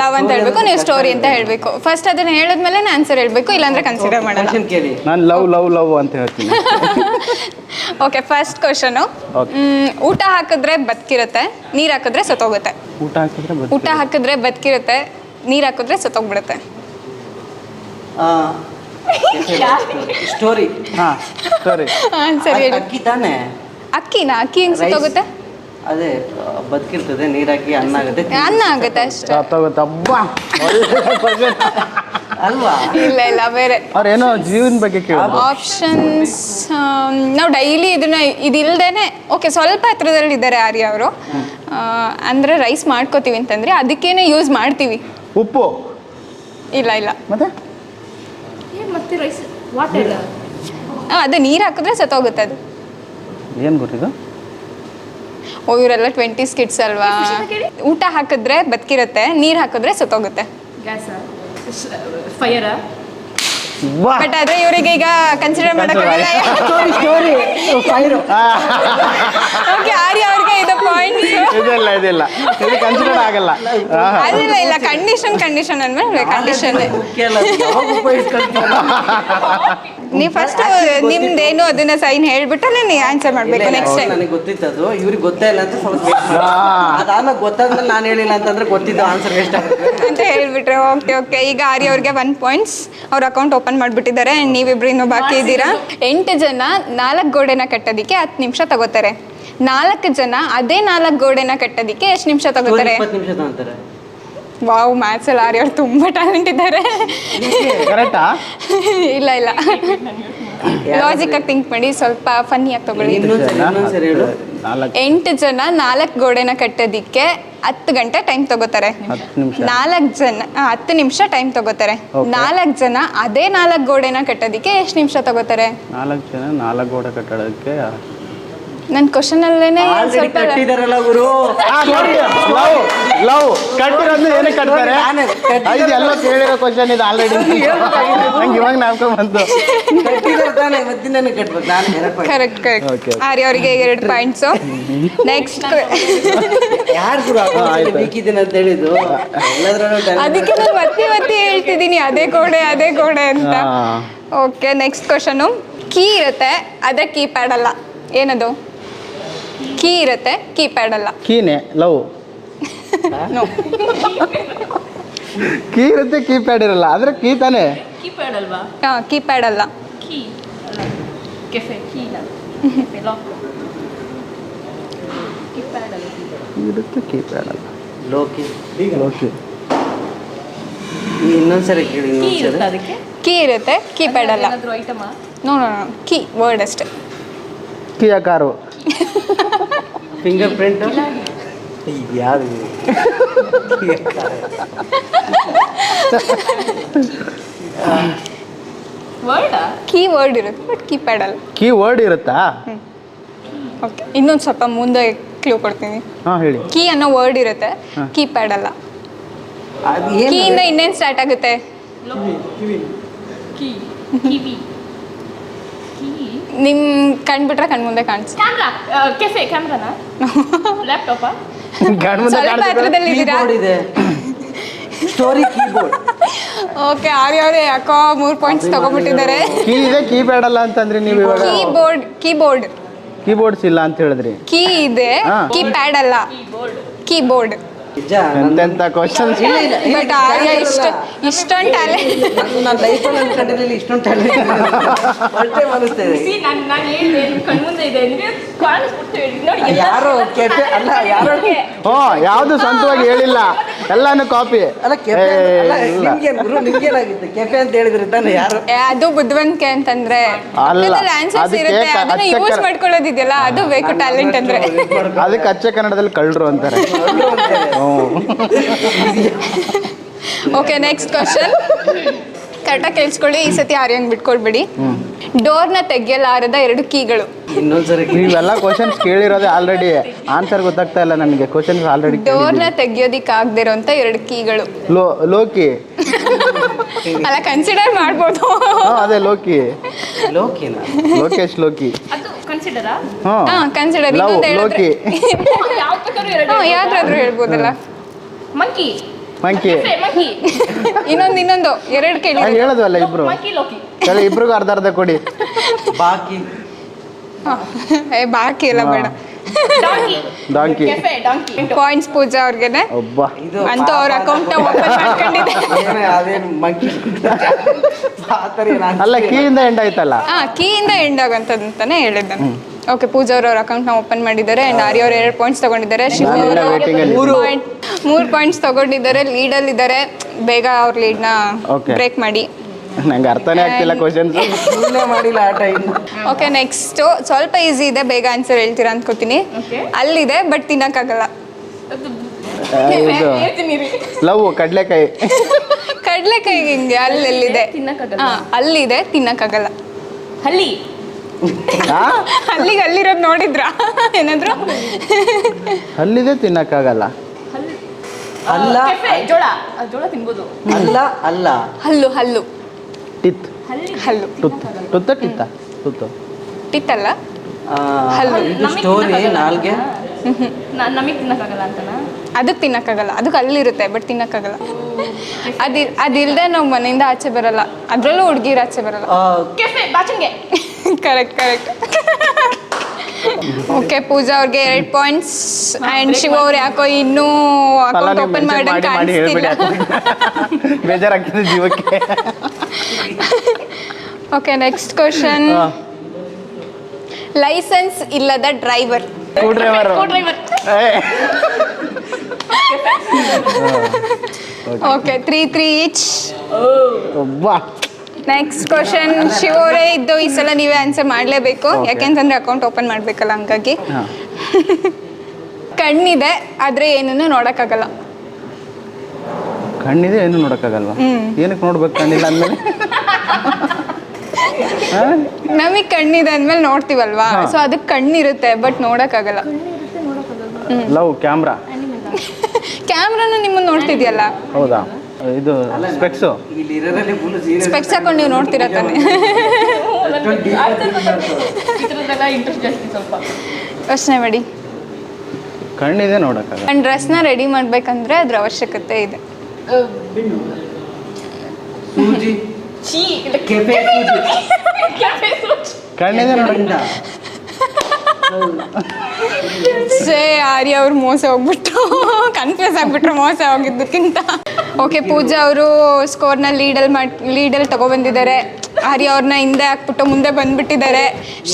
ಲವ್ ಅಂತ ಹೇಳ್ಬೇಕು, ನೀವು ಸ್ಟೋರಿ ಅಂತ ಹೇಳ್ಬೇಕು. ಫಸ್ಟ್ ಅದನ್ನ ಹೇಳಿದ್ಮೇಲೆ ಆನ್ಸರ್ ಹೇಳ್ಬೇಕು, ಇಲ್ಲಾಂದ್ರೆ ಕನ್ಸಿಡರ್ ಮಾಡಲ್ಲ. ನಾನು ಲವ್ ಲವ್ ಲವ್ ಅಂತ ಹೇಳ್ತೀನಿ. ಓಕೆ, ಫಸ್ಟ್ ಕ್ವಶನು, ಊಟ ಹಾಕಿದ್ರೆ ಬದುಕಿರುತ್ತೆ, ನೀರು ಹಾಕಿದ್ರೆ ಸತ್ತೋಗುತ್ತೆ. ಊಟ ಹಾಕಿದ್ರೆ ಬದುಕಿರುತ್ತೆ, ನೀರು ಹಾಕಿದ್ರೆ ಸತ್ತೋಗ್ಬಿಡುತ್ತೆ. ಸ್ಟೋರಿ. ಸರಿ, ಅಕ್ಕಿ ತಾನೆ? ಅಕ್ಕಿನ ಅಕ್ಕಿ ಹೆಂಗ್ ಸತ್ತೋಗುತ್ತೆ? ಅದೇ ಬದುಕಿರ್ತದೆ, ನೀರಾಕಿ ಅನ್ನ ಆಗುತ್ತೆ. ಅನ್ನ ಆಗುತ್ತೆ ಅಷ್ಟೇ ಅಲ್ವಾ? ಇಲ್ಲ, ಬೇರೆ ಅವ್ರೇನೋ ಜೀವನ ಬಗ್ಗೆ ಕೇಳೋದು. ಆಪ್ಷನ್ಸ್ ನಾವು ಡೈಲಿ ಇದನ್ನ ಇದಿಲ್ದೇನೆ. ಓಕೆ, ಸ್ವಲ್ಪ ಹತ್ರದಲ್ಲಿ ಇದ್ದಾರೆ ಆರ್ಯ ಅವರು. ಅಂದ್ರೆ ರೈಸ್ ಮಾಡ್ಕೋತೀವಿ ಅಂತಂದ್ರೆ ಅದಕ್ಕೇನೆ ಯೂಸ್ ಮಾಡ್ತೀವಿ. ಉಪ್ಪು? ಇಲ್ಲ. ಮತ್ತೆ ರೈಸ್ ವಾಟರ್. ಅದು ನೀರು ಹಾಕಿದ್ರೆ ಸತ್ತೋಗುತ್ತೆ. ಅದು ಏನು ಗೊತ್ತಿದೆ? ಇವರೆಲ್ಲ 20s ಕಿಡ್ಸ್ ಅಲ್ವಾ? ಊಟ ಹಾಕಿದ್ರೆ ಬದುಕಿರುತ್ತೆ, ನೀರು ಹಾಕಿದ್ರೆ ಸತ್ತೋಗುತ್ತೆ. Gas, fire. ಬಟ್ ಆದ್ರೆ ಇವರಿಗೆ ಈಗ ಕನ್ಸಿಡರ್ ಮಾಡಕ್ಕಾಗಲ್ಲ. ಓಕೆ, ಆರ್ಯ ಅವ್ರಿಗೆ ಇದು ಪಾಯಿಂಟ್. ಇದಿಲ್ಲ, ಇದು ಕನ್ಸಿಡರ್ ಆಗಲ್ಲ. ಇಲ್ಲ, ಕಂಡೀಷನ್ ಅಂದ್ಮೇಲೆ ಕಂಡೀಷನ್. ನೀವು ಫಸ್ಟ್ ನಿಮ್ದೇನು ಅದನ್ನ ಸೈನ್ ಹೇಳ್ಬಿಟ್ಟಲ್ಲ ನೀವು ಆನ್ಸರ್ ಮಾಡ್ಬೇಕು ನೆಕ್ಸ್ಟ್ ಟೈಮ್. ನನಗೆ ಗೊತ್ತಿತ್ತದು, ಇವ್ರಿಗೆ ಗೊತ್ತೇ ಇಲ್ಲ ಅಂತ ಸ್ವಲ್ಪ ಅದಾದ್ಮೇಲೆ ಗೊತ್ತಾದ್ಮೇಲೆ ನಾನು ಹೇಳಿಲ್ಲ ಅಂತಂದ್ರೆ ಗೊತ್ತಿದ್ದು ಆನ್ಸರ್ ವೇಸ್ಟ್ ಆಗುತ್ತೆ ಅಂತ ಹೇಳ್ಬಿಟ್ರೆ. ಓಕೆ, ಈಗ ಆರ್ಯ ಅವ್ರಿಗೆ 1 ಪಾಯಿಂಟ್ಸ್. ಅವ್ರ ಅಕೌಂಟ್ ಓಪನ್ ಮಾಡಿಬಿಟ್ಟಿದ್ದಾರೆ. ನೀವಿಬ್ರು ಇನ್ನೂ ಬಾಕಿ ಇದ್ದೀರಾ. 8 ಜನ 4 ಗೋಡೆನ ಕಟ್ಟೋದಿಕ್ಕೆ 10 ನಿಮಿಷ ತಗೋತಾರೆ. 4 ಜನ ಅದೇ 4 ಗೋಡೆನ ಕಟ್ಟೋದಿಕ್ಕೆ ಎಷ್ಟು ನಿಮಿಷ ತಗೋತಾರೆ? 20 ನಿಮಿಷ ತಗೊಂತಾರೆ. ವಾವ್, ಮ್ಯಾಥ್ಸ್ ಅಲ್ಲಿ ಆರ್ಯ ಅವ್ರು ತುಂಬಾ ಟ್ಯಾಲೆಂಟ್ ಇದ್ದಾರೆ. ಇಲ್ಲ, ಲಾಜಿಕ್ ಆಗಿ ಥಿಂಕ್ ಮಾಡಿ, ಸ್ವಲ್ಪ ಫನ್ನಿ ಆಗಿ ತಗೊಳ್ಳಿ. 8 ಜನ 4 ಗೋಡೆನ ಕಟ್ಟೋದಿಕ್ಕೆ 10 ಗಂಟೆ ಟೈಮ್ ತಗೋತಾರೆ. 4 ಜನ 10 ನಿಮಿಷ ಟೈಮ್ ತಗೋತಾರೆ. 4 ಜನ ಅದೇ 4 ಗೋಡೆನ ಕಟ್ಟೋದಿಕ್ಕೆ ಎಷ್ಟು ನಿಮಿಷ ತಗೋತಾರೆ? 4 ಜನ 4 ಗೋಡೆ ಕಟ್ಟೋದಕ್ಕೆ ನನ್ನ ಕ್ವಶನಲ್ಲೇನೆ ಆಲ್ರೆಡಿ ಸ್ವಲ್ಪ ಕಟ್ಟಿದಾರಲ್ಲ ಗುರು. ಲವ್ ಕಟ್ಟಿರೋದು ಏನಕ್ಕೆ ಕಟ್ತಾರೆ? ಇದು ಎಲ್ಲ ಕೇಳಿರೋ ಕ್ವಶನ್ ಇದು ಆಲ್ರೆಡಿ. ನಂಗೆ ಇವಾಗ ನಾಲ್ಕು ಬಂತು. ಕಟ್ಟಿದಾರೆ ತಾನೇ, ಮತ್ತೆ ನನಗೆ ಕಟ್ಬೇಕು. ನಾನು 2 ಪಾಯಿಂಟ್. Correct correct. Okay. ಆರ್ಯ ಅವರಿಗೆ 2 ಪಾಯಿಂಟ್ಸು. ನೆಕ್ಸ್ಟ್ ಯಾರು ಗುರು ವೀಕ್ ಇದ್ದೀನಿ ಅಂತ ಹೇಳಿದ್ದು? ಎಲ್ಲದ್ರಲ್ಲೂ talent. ಅದಕ್ಕೆ ನಾನು ಮತ್ತೆ ಹೇಳ್ತಿದ್ದೀನಿ ಅದೇ ಗೋಡೆ ಅಂತ. Okay next question. ಕೀ ಇರುತ್ತೆ ಅದೇ ಕೀಪ್ಯಾಡ್ ಅಲ್ಲ, ಏನದು? ಕೀ ಇರುತ್ತೆ ಕೀಪ್ಯಾಡ್ ಅಲ್ಲ. ಕೀನೇ ಲವ್. ನೋ. ಕೀ ಇರುತ್ತೆ ಕೀಪ್ಯಾಡ್ ಇರಲ್ಲ, ಆದ್ರೆ ಕೀ ತಾನೇ. ಕೀಪ್ಯಾಡ್ ಅಲ್ವಾ? ಹಾಂ ಕೀಪ್ಯಾಡ್ ಅಲ್ಲ. ಕೀ ಅಲ್ಲ, ಕೆಫೆ ಕೀ ಲಾಕ್. ಕೀಪ್ಯಾಡ್ ಅಲ್ಲ, ಇರುತ್ತೆ ಕೀಪ್ಯಾಡ್ ಅಲ್ಲ. ಲೋಕಿ. ಓಕೆ ಇನ್ನೊಂದ್ಸರಿ ಕೇಳಿ, ಕೀ ಇನ್ನೊಂದ್ಸರಿ. ಇರುತ್ತೆ ಅದಕ್ಕೆ. ಕೀ ಇರುತ್ತೆ ಕೀಪ್ಯಾಡ್ ಅಲ್ಲ. ಏನಾದರೂ ಐಟಮಾ? ನೋ ಕೀ ವರ್ಡ್ ಅಷ್ಟೇ. ಕಿಯಾ ಕಾರು. Finger print. ಯಾರು ವರ್ಡಾ? ಕೀ ವರ್ಡ್ ಇರುತ್ತೆ ಬಟ್ ಕೀಪ್ಯಾಡ್ ಅಲ್ಲ. ಕೀ ವರ್ಡ್ ಇರುತ್ತಾ? ಓಕೆ ಇನ್ನೊಂದು ಸ್ವಲ್ಪ ಮುಂದೆ ಕ್ಲೂ ಕೊಡ್ತೀನಿ. ಹಾಂ ಹೇಳಿ. ಕೀ ಅನ್ನೋ ವರ್ಡ್ ಇರುತ್ತೆ, ಕೀಪ್ಯಾಡ್ ಅಲ್ಲ. ಅದು ಕೀಯಿಂದ ಏನು? ಇನ್ನೇನು ಸ್ಟಾರ್ಟ್ ಆಗುತ್ತೆ? ಕೀ ಕಿವಿ ಕೀ ನಿಮ್ಮ ಕಣ್ಬಿಟ್ರೆ ಕಣ್ಮುಂದೆ ಕಾಣಿಸುತ್ತೆ. ಕ್ಯಾಮ್ರಾ. ಕೆಫೆ ಕ್ಯಾಮ್ರಾನಾ? ಲ್ಯಾಪ್ಟಾಪಾ? ಸ್ವಲ್ಪ ಹತ್ರದಲ್ಲಿದ್ದೀರಾ? ಕೀಬೋರ್ಡ್ ಇದೆ. Story keyboard. ಓಕೆ ಆರ್ಯ ಅವರೇ ಯಾಕೋ 3 ಪಾಯಿಂಟ್ಸ್ ತಗೊಂಡ್ಬಿಟ್ಟಿದ್ದಾರೆ. ಕೀ ಇದೆ ಕೀಪ್ಯಾಡ್ ಅಲ್ಲ ಅಂತಂದ್ರಿ ನೀವು ಇವಾಗ. ಕೀಬೋರ್ಡ್ ಕೀಬೋರ್ಡ್ಸ್ ಇಲ್ಲ ಅಂತ ಹೇಳಿದ್ರಿ. ಕೀ ಇದೆ ಹಾ. ಕೀಪ್ಯಾಡ್ ಅಲ್ಲ, ಕೀಬೋರ್ಡ್. ನಿಜ. ಎಂತೆಂಥ ಕ್ವಶನ್ಸ್. ಇಲ್ಲ ಇಲ್ಲ ಇಲ್ಲ, ಬಟ್ ಆರ್ಯ ಇಷ್ಟೊಂದು ಟ್ಯಾಲೆಂಟ್. ನನ್ನ ಲೈಫಲ್ಲಿ ಅನ್ಕೊಂಡಿರಲಿಲ್ಲ ಇಷ್ಟೊಂದು ಟ್ಯಾಲೆಂಟ್. ಅಷ್ಟೇ ಅನಿಸ್ತೇವೆ. ನಾನು ಹೇಳಿದೆ ನಿಮ್ಮ ಕಣ್ಮುಂದೆ ಇದೆ ನೀವು ಕಾಣಿಸ್ಬಿಟ್ಟು ಹೇಳಿ ನೋಡಿ. ಯಾರೋ ಕೆಫೆ ಅಲ್ಲ, ಯಾರೋ ಹ್ಞೂ ಯಾವುದು ಸ್ವಂತವಾಗಿ ಹೇಳಿಲ್ಲ, ಎಲ್ಲಾನು ಕಾಪಿ. ಅಲ್ಲ ಕೆಫೆ ಅಲ್ಲ. ನಿಮ್ಗೇನಾಗಿತ್ತು ಕೆಫೆ ಅಂತ ಹೇಳಿದ್ರೆ ತಾನೆ ಯಾರು? ಅದು ಬುದ್ಧಿವಂತಿಕೆ ಅಂತಂದ್ರೆ ಅಲ್ಲ, ಆನ್ಸರ್ಸ್ ಅದಕ್ಕೆ ಇರುತ್ತೆ, ಅದನ್ನ ಅಚ್ಚ ಯೂಸ್ ಕರ- ಮಾಡ್ಕೊಳ್ಳೋದಿದೆಯಲ್ಲ ಅದು ಬೇಕು ಟ್ಯಾಲೆಂಟ್ ಅಂದ್ರೆ. ಅದಕ್ಕೆ ಅಚ್ಚ ಕನ್ನಡದಲ್ಲಿ ಕಳ್ಳರು ಅಂತಾರೆ. ಓಕೆ ನೆಕ್ಸ್ಟ್ ಕ್ವಶನ್ ಕರೆಕ್ಟಾಗಿ ಕೇಳಿಸ್ಕೊಳ್ಳಿ, ಈ ಸತಿ ಆರ್ಯಂಗ್ ಬಿಟ್ಕೊಳ್ಬೇಡಿ. ಡೋರ್ನ ತೆಗೆಯಲಾರದ 2 ಕೀಗಳು. ಇನ್ನೊಂದ್ಸರಿ ನೀವೆಲ್ಲ ಕ್ವಶನ್ಸ್ ಕೇಳಿರೋದೇ ಆಲ್ರೆಡಿ, ಆನ್ಸರ್ ಗೊತ್ತಾಗ್ತಾ ಇಲ್ಲ ನನಗೆ. Questions already. ಡೋರ್ನ ತೆಗಿಯೋದಿಕ್ಕಾಗದಿರೋಂಥ 2 ಕೀಗಳು. ಲೋಕಿ. ಅಲ್ಲ ಕನ್ಸಿಡರ್ ಮಾಡ್ಬೋದು. ಅದೇ ಲೋಕಿ. ಲೋಕಿನ ಲೋಕೇಶ್ ಲೋಕಿ. ಅದು ಕನ್ಸಿಡರಾ? ಹಾ ಕನ್ಸಿಡರ್. ಲವ್ ಲೋಕಿ. ಯಾವ ಬೇಕಾದ್ರೂ ಎರಡು. ಯಾವ್ದಾದ್ರು ಹೇಳ್ಬೋದಲ್ಲ. ಮಂಕಿ. ಮಂಕಿ. Cafe monkey. ಇನ್ನೊಂದು 2 ಕೇಳಿ. ಹೇಳದ್ವಲ್ಲ ಇಬ್ರು. ಮಂಕಿ ಲೋಕಿ. ಎಲ್ಲ ಇಬ್ರಿಗೂ ಅರ್ಧ ಕೊಡಿ. ಬಾಕಿ. ಬಾಕಿ ಎಲ್ಲ ಬೇಡ. Donkey. Donkey. Cafe donkey. Points Pooja ಅವ್ರಿಗೆನೆ. ಒಬ್ಬ. ಇದು ಅಂತೂ ಅವ್ರ ಅಕೌಂಟ್ ಓಪನ್ ಮಾಡ್ಕೊಂಡಿದೆ. ಅದೇನು ಮಂಕಿ ಆ ಥರ ಅಲ್ಲ ಕೀಯಿಂದ ಎಂಡ್ ಆಯ್ತಲ್ಲ. ಕೀಯಿಂದ ಎಂಡ್ ಆಗಂತದಂತಾನೆ ಹೇಳಿದ್ದೆ. ಓಕೆ ಪೂಜಾ ಅವ್ರ ಅಕೌಂಟ್ನ ಓಪನ್ ಮಾಡಿದ್ದಾರೆ ಅಂಡ್ ಆರ್ಯ ಅವ್ರು 2 ಪಾಯಿಂಟ್ಸ್ ತಗೊಂಡಿದ್ದಾರೆ. ಶಿವ ಅವರು waiting ಅಲ್ಲಿ. 3 ಪಾಯಿಂಟ್ಸ್ ತಗೊಂಡಿದ್ದಾರೆ, ಲೀಡಲ್ಲಿದ್ದಾರೆ. ಬೇಗ ಅವ್ರ ಲೀಡ್ನ Okay. ಬ್ರೇಕ್ ಮಾಡಿ. ನಂಗೆ ಅರ್ಥನೇ ಆಗ್ತಿಲ್ಲ ಕ್ವಶನ್ಸ್. ಸುಮ್ಮನೆ ಮಾಡಿಲ್ಲ ಆಟ ಇನ್ನು. ಓಕೆ ನೆಕ್ಸ್ಟ್ ಸ್ವಲ್ಪ ಈಸಿ ಇದೆ, ಬೇಗ ಆನ್ಸರ್ ಹೇಳ್ತೀರಾ ಅನ್ಕೋತೀನಿ. Okay. ಅಲ್ಲಿದೆ ಬಟ್ ತಿನ್ನಕ್ಕಾಗಲ್ಲ. ಇದು ಹೇಳ್ತೀನಿ ರೀ. ಲವ್ ಕಡ್ಲೆಕಾಯಿ. ಕಡ್ಲೆಕಾಯಿ ಹಿಂಗೆ ಅಲ್ಲೆಲ್ಲಿದೆ. ತಿನ್ನಕ್ಕಾಗಲ್ಲ. ಅಲ್ಲಿದೆ ತಿನ್ನಕ್ಕಾಗಲ್ಲ. ಹಲ್ಲಿ. ಅಲ್ಲಿರೋದು ನೋಡಿದ್ರಾ ಏನಾದ್ರು? ಅಲ್ಲಿದೆ ತಿನ್ನಕ್ಕಾಗಲ್ಲ. ಅಲ್ಲ ಕೆಫೆ ಜೋಳ. ಜೋಳ ತಿನ್ಬೋದು. ಅಲ್ಲ ಅಲ್ಲ ಹಲ್ಲು ಟಿತ್. ಹಲ್ಲು ಟುತ್ತ ಟಿತ್ತ ತುತ್ತು. ಟಿತ್ತಲ್ಲ. ಆ, ಹಲ್ಲು. ಇದು ಸ್ಟೋರಿ ನಾಲ್ಗೆ. ನಮಗೆ ತಿನ್ನಕ್ಕಾಗಲ್ಲ ಅಂತನಾ? ಅದಕ್ಕೆ ತಿನ್ನಕ್ಕಾಗಲ್ಲ, ಅದಕ್ಕೆ ಅಲ್ಲಿರುತ್ತೆ ಬಟ್ ತಿನ್ನಕ್ಕಾಗಲ್ಲ. ಅದಿಲ್ಲದೆ ನಾವು ಮನೆಯಿಂದ ಆಚೆ ಬರಲ್ಲ, ಅದರಲ್ಲೂ ಹುಡುಗಿರು ಆಚೆ ಬರಲ್ಲ. ಕೆಫೆ ಬಾಚನ್ಗೆ. ಕರೆಕ್ಟ್ ಓಕೆ ಪೂಜಾ ಅವ್ರಿಗೆ 2 ಪಾಯಿಂಟ್ಸ್ ಆ್ಯಂಡ್ ಶಿವ ಅವ್ರು ಯಾಕೋ ಇನ್ನೂ ಅಕೌಂಟ್ ಓಪನ್ ಮಾಡಂಗೆ ಮಾಡಿ ಹೇಳ್ಬಿಡಿ. ಕಾಣಿಸ್ತಿಲ್ಲ. ಬೇಜಾರಾಗ್ತದೆ ಜೀವಕ್ಕೆ. Okay next question. ಲೈಸೆನ್ಸ್ ಇಲ್ಲದ ಡ್ರೈವರ್. ಡ್ರೈವರ್. Okay 3 each. ಒಬ್ಬ. ನೆಕ್ಸ್ಟ್ ಕ್ವಶನ್ ಶಿವ ಅವರೇ ಇದ್ದು ಈ ಸಲ ನೀವೇ ಆನ್ಸರ್ ಮಾಡಲೇಬೇಕು, ಯಾಕೆಂತಂದ್ರೆ ಅಕೌಂಟ್ ಓಪನ್ ಮಾಡಬೇಕಲ್ಲ ಹಂಗಾಗಿ. ಕಣ್ಣಿದೆ ಆದರೆ ಏನನ್ನು ನೋಡೋಕ್ಕಾಗಲ್ಲ. ಕಣ್ಣಿದೆ ಏನು ನೋಡೋಕ್ಕಾಗಲ್ವಾ? ಏನಕ್ಕೆ ನೋಡ್ಬೇಕು ಕಣ್ಣಿಲ್ಲ ಅಂದಮೇಲೆ? ನಮಗೆ ಕಣ್ಣಿದೆ ಅಂದ್ಮೇಲೆ ನೋಡ್ತೀವಲ್ವಾ, ಸೊ ಅದಕ್ಕೆ ಕಣ್ಣಿರುತ್ತೆ ಬಟ್ ನೋಡೋಕ್ಕಾಗಲ್ಲ. Love camera. ಕ್ಯಾಮ್ರಾನು ನಿಮ್ಮನ್ನು ನೋಡ್ತಿದ್ಯಲ್ಲ. ಹೌದಾ? ಇದು ಸ್ಪೆಕ್ಸು. ಇಲ್ಲಿ ಇರೋರಲ್ಲಿ ಫುಲ್ ಸೀರಿಯಸ್. ಸ್ಪೆಕ್ಸ್ ಹಾಕೊಂಡು ನೀವು ನೋಡ್ತೀರಾ ತಾನೆ? ಈ ಥರದ್ದೆಲ್ಲ ಇಂಟ್ರೆಸ್ಟ್ ಜಾಸ್ತಿ ಸ್ವಲ್ಪ. ಯೋಚನೆ ಮಾಡಿ. ಕಣ್ಣಿದೆ ನೋಡೋಕ್ಕಾಗಲ್ಲ. ನನ್ನ ಡ್ರೆಸ್ನ ರೆಡಿ ಮಾಡಬೇಕಂದ್ರೆ ಅದ್ರ ಅವಶ್ಯಕತೆ ಇದೆ. ಸೂಜಿ ಚೀ ಕೆಫೆ ಸೂಜಿ ಕಣ್ಣಿದೆ ನೋಡೋಕ್ಕಿಂತ ಸೇ ಆರ್ಯ ಅವ್ರು ಮೋಸ ಹೋಗ್ಬಿಟ್ರು, ಕನ್ಫ್ಯೂಸ್ ಆಗಿಬಿಟ್ರು ಮೋಸ ಹೋಗಿದ್ದಕ್ಕಿಂತ. ಓಕೆ, ಪೂಜಾ ಅವರು ಸ್ಕೋರ್ನ ಲೀಡಲ್ಲಿ ತಗೊಬಂದಿದ್ದಾರೆ. ಆರ್ಯ ಅವ್ರನ್ನ ಹಿಂದೆ ಹಾಕ್ಬಿಟ್ಟು ಮುಂದೆ ಬಂದ್ಬಿಟ್ಟಿದ್ದಾರೆ.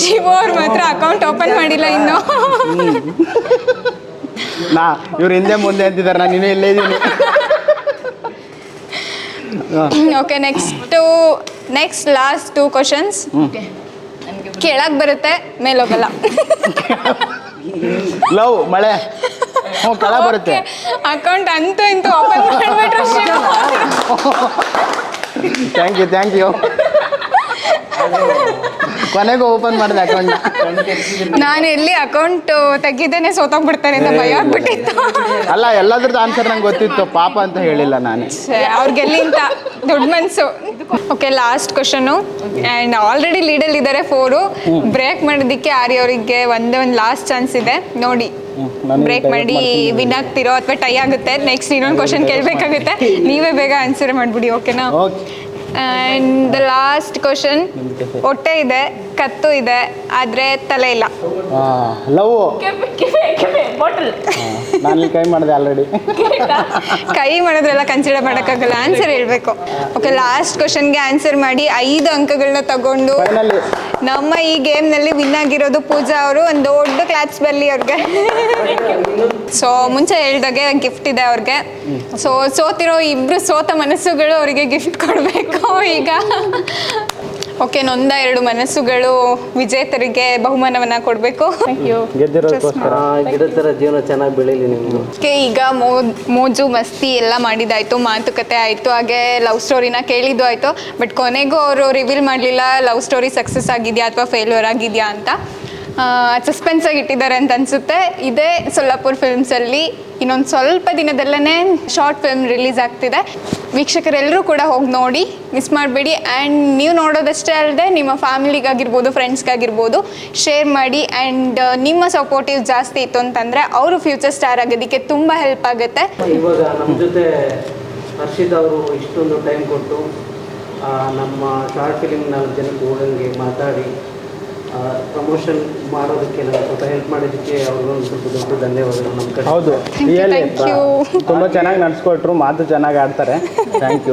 ಶಿವ ಅವ್ರು ಮಾತ್ರ ಅಕೌಂಟ್ ಓಪನ್ ಮಾಡಿಲ್ಲ ಇನ್ನು. ಇವ್ರು ಹಿಂದೆ ಮುಂದೆ ಅಂತಿದ್ದಾರೆ, ನಾನು ಇನ್ನೂ ಇಲ್ಲೇ ಇದ್ದೀನಿ. Okay, next last 2 questions. ಕೆಳಗೆ ಬರುತ್ತೆ, ಮೇಲೋಗಲ್ಲ. ಲವ್ ಮಳೆ. ಹ್ಞೂ, ಕೆಳ ಬರುತ್ತೆ. ಅಕೌಂಟ್ ಅಂತೂ ಇಂತೂ ಓಪನ್ ಮಾಡಿಬಿಟ್ರು ಶಿವ. Thank you. ಕೊನೆಗೂ ಓಪನ್ ಮಾಡಿದೆ ಅಕೌಂಟ್ನ. ನಾನು ಎಲ್ಲಿ ಅಕೌಂಟ್ ತೆಗಿದೇನೆ ಸೋತೋಗ್ಬಿಡ್ತಾರೆ ಅಂತ ಭಯ ಆಗ್ಬಿಟ್ಟಿತ್ತು. ಅಲ್ಲ, ಎಲ್ಲದ್ರದ್ದು ಆನ್ಸರ್ ನಂಗೆ ಗೊತ್ತಿತ್ತು, ಪಾಪ ಅಂತ ಹೇಳಿಲ್ಲ ನಾನು. ಅವ್ರಿಗೆಲ್ಲಿಂತ ದೊಡ್ಡ ಮನಸ್ಸು. Okay, last question. And already ಲೀಡಲ್ಲಿ ಇದ್ದಾರೆ 4. ಬ್ರೇಕ್ ಮಾಡೋದಕ್ಕೆ ಆರ್ಯ ಅವರಿಗೆ ಒಂದು ಲಾಸ್ಟ್ ಚಾನ್ಸ್ ಇದೆ ನೋಡಿ. ಬ್ರೇಕ್ ಮಾಡಿ ವಿನ್ ಆಗ್ತಿರೋ ಅಥವಾ ಟೈ ಆಗುತ್ತೆ. ನೆಕ್ಸ್ಟ್ ಇನ್ನೊಂದು ಕ್ವಶನ್ ಕೇಳಬೇಕಾಗುತ್ತೆ, ನೀವೇ ಬೇಗ ಆನ್ಸರ್ ಮಾಡಿಬಿಡಿ. ಓಕೆನಾ? And the last question. ಹೊಟ್ಟೆ ಇದೆ, ಕತ್ತು ಇದೆ, ಆದರೆ ತಲೆ ಇಲ್ಲ. ಲವ್. ಬಾಟಲ್ ನಾನು ಕೈ ಮಾಡಿದೆ ಆಲ್ರೆಡಿ. ಕೈ ಮಾಡೋದ್ರೆಲ್ಲ ಕನ್ಸಿಡರ್ ಮಾಡೋಕ್ಕಾಗಲ್ಲ, ಆನ್ಸರ್ ಹೇಳಬೇಕು. ಓಕೆ, ಲಾಸ್ಟ್ ಕ್ವಶನ್ಗೆ ಆನ್ಸರ್ ಮಾಡಿ 5 ಅಂಕಗಳನ್ನ ತಗೊಂಡು ನಮ್ಮ ಈ ಗೇಮ್ನಲ್ಲಿ ವಿನ್ ಆಗಿರೋದು ಪೂಜಾ ಅವರು. ಒಂದು ದೊಡ್ಡ ಕ್ಲಾಪ್ಸ್ ಬರಲಿ ಅವ್ರಿಗೆ. ಸೊ ಮುಂಚೆ ಹೇಳ್ದಾಗೆ ಗಿಫ್ಟ್ ಇದೆ ಅವ್ರಿಗೆ. ಸೊ ಸೋತಿರೋ ಇಬ್ರು ಸೋತ ಮನಸ್ಸುಗಳು ಅವರಿಗೆ ಗಿಫ್ಟ್ ಕೊಡಬೇಕು ಈಗ. ಓಕೆ, ನೊಂದ 2 ಮನಸ್ಸುಗಳು ವಿಜೇತರಿಗೆ ಬಹುಮಾನವನ್ನ ಕೊಡಬೇಕು. ಗೆದ್ದಿರೋದಕ್ಕೋಸ್ಕರ ಗಿಡದ ಥರ ಜೀವನ ಚೆನ್ನಾಗಿ ಬೆಳೀಲಿ ನಿಮ್ಮದು. ಓಕೆ, ಈಗ ಮೋಜು ಮಸ್ತಿ ಎಲ್ಲ ಮಾಡಿದ್ದಾಯಿತು, ಮಾತುಕತೆ ಆಯಿತು, ಹಾಗೆ ಲವ್ ಸ್ಟೋರಿನ ಕೇಳಿದ್ದು ಆಯಿತು. ಬಟ್ ಕೊನೆಗೂ ಅವರು ರಿವೀಲ್ ಮಾಡಲಿಲ್ಲ ಲವ್ ಸ್ಟೋರಿ ಸಕ್ಸಸ್ ಆಗಿದೆಯಾ ಅಥವಾ ಫೇಲ್ಯೂರ್ ಆಗಿದೆಯಾ ಅಂತ. ಸಸ್ಪೆನ್ಸ್ ಆಗಿ ಇಟ್ಟಿದ್ದಾರೆ ಅಂತ ಅನಿಸುತ್ತೆ. ಇದೇ ಸೊಲ್ಲಾಪುರ್ ಫಿಲ್ಮ್ಸಲ್ಲಿ ಇನ್ನೊಂದು ಸ್ವಲ್ಪ ದಿನದಲ್ಲೇ ಶಾರ್ಟ್ ಫಿಲ್ಮ್ ರಿಲೀಸ್ ಆಗ್ತಿದೆ. ವೀಕ್ಷಕರೆಲ್ಲರೂ ಕೂಡ ಹೋಗಿ ನೋಡಿ, ಮಿಸ್ ಮಾಡಬೇಡಿ. ಆ್ಯಂಡ್ ನೀವು ನೋಡೋದಷ್ಟೇ ಅಲ್ಲದೆ ನಿಮ್ಮ ಫ್ಯಾಮಿಲಿಗಾಗಿರ್ಬೋದು, ಫ್ರೆಂಡ್ಸ್ಗಾಗಿರ್ಬೋದು ಶೇರ್ ಮಾಡಿ. ಆ್ಯಂಡ್ ನಿಮ್ಮ ಸಪೋರ್ಟಿವ್ ಜಾಸ್ತಿ ಇತ್ತು ಅಂತಂದರೆ ಅವರು ಫ್ಯೂಚರ್ ಸ್ಟಾರ್ ಆಗೋದಕ್ಕೆ ತುಂಬ ಹೆಲ್ಪ್ ಆಗುತ್ತೆ. ಇವಾಗ ನಮ್ಮ ಜೊತೆ ಹರ್ಷಿತ್ ಅವರು ಇಷ್ಟೊಂದು ಟೈಮ್ ಕೊಟ್ಟು ನಮ್ಮ ಶಾರ್ಟ್ ಫಿಲಿಮ್ 4 ಜನಕ್ಕೆ ಹೋಗಂಗೆ ಮಾತಾಡಿ ಪ್ರಮೋಷನ್ ಮಾಡೋದಕ್ಕೆ ನಮ್ಗೆ ಸ್ವಲ್ಪ ಹೆಲ್ಪ್ ಮಾಡಿದ್ದಕ್ಕೆ ಅವ್ರಿಗೊಂದು ಸ್ವಲ್ಪ ದೊಡ್ಡ ಧನ್ಯವಾದಗಳು ನಮ್ಮ ಕಡೆ. ಹೌದು, Thank you. ತುಂಬ ಚೆನ್ನಾಗಿ ನಡೆಸ್ಕೊಟ್ರು, ಮಾತು ಚೆನ್ನಾಗಿ ಆಡ್ತಾರೆ. Thank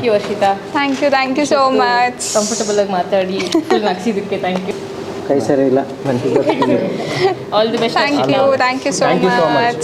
you Harshita. Thank you so much. Comfortable ಆಗಿ ಮಾತಾಡಿ ಫುಲ್ ನಗ್ಸಿದ್ದಕ್ಕೆ ಥ್ಯಾಂಕ್ ಯು. ಕೈ ಸರಿ ಇಲ್ಲ. All the best. Thank you so much.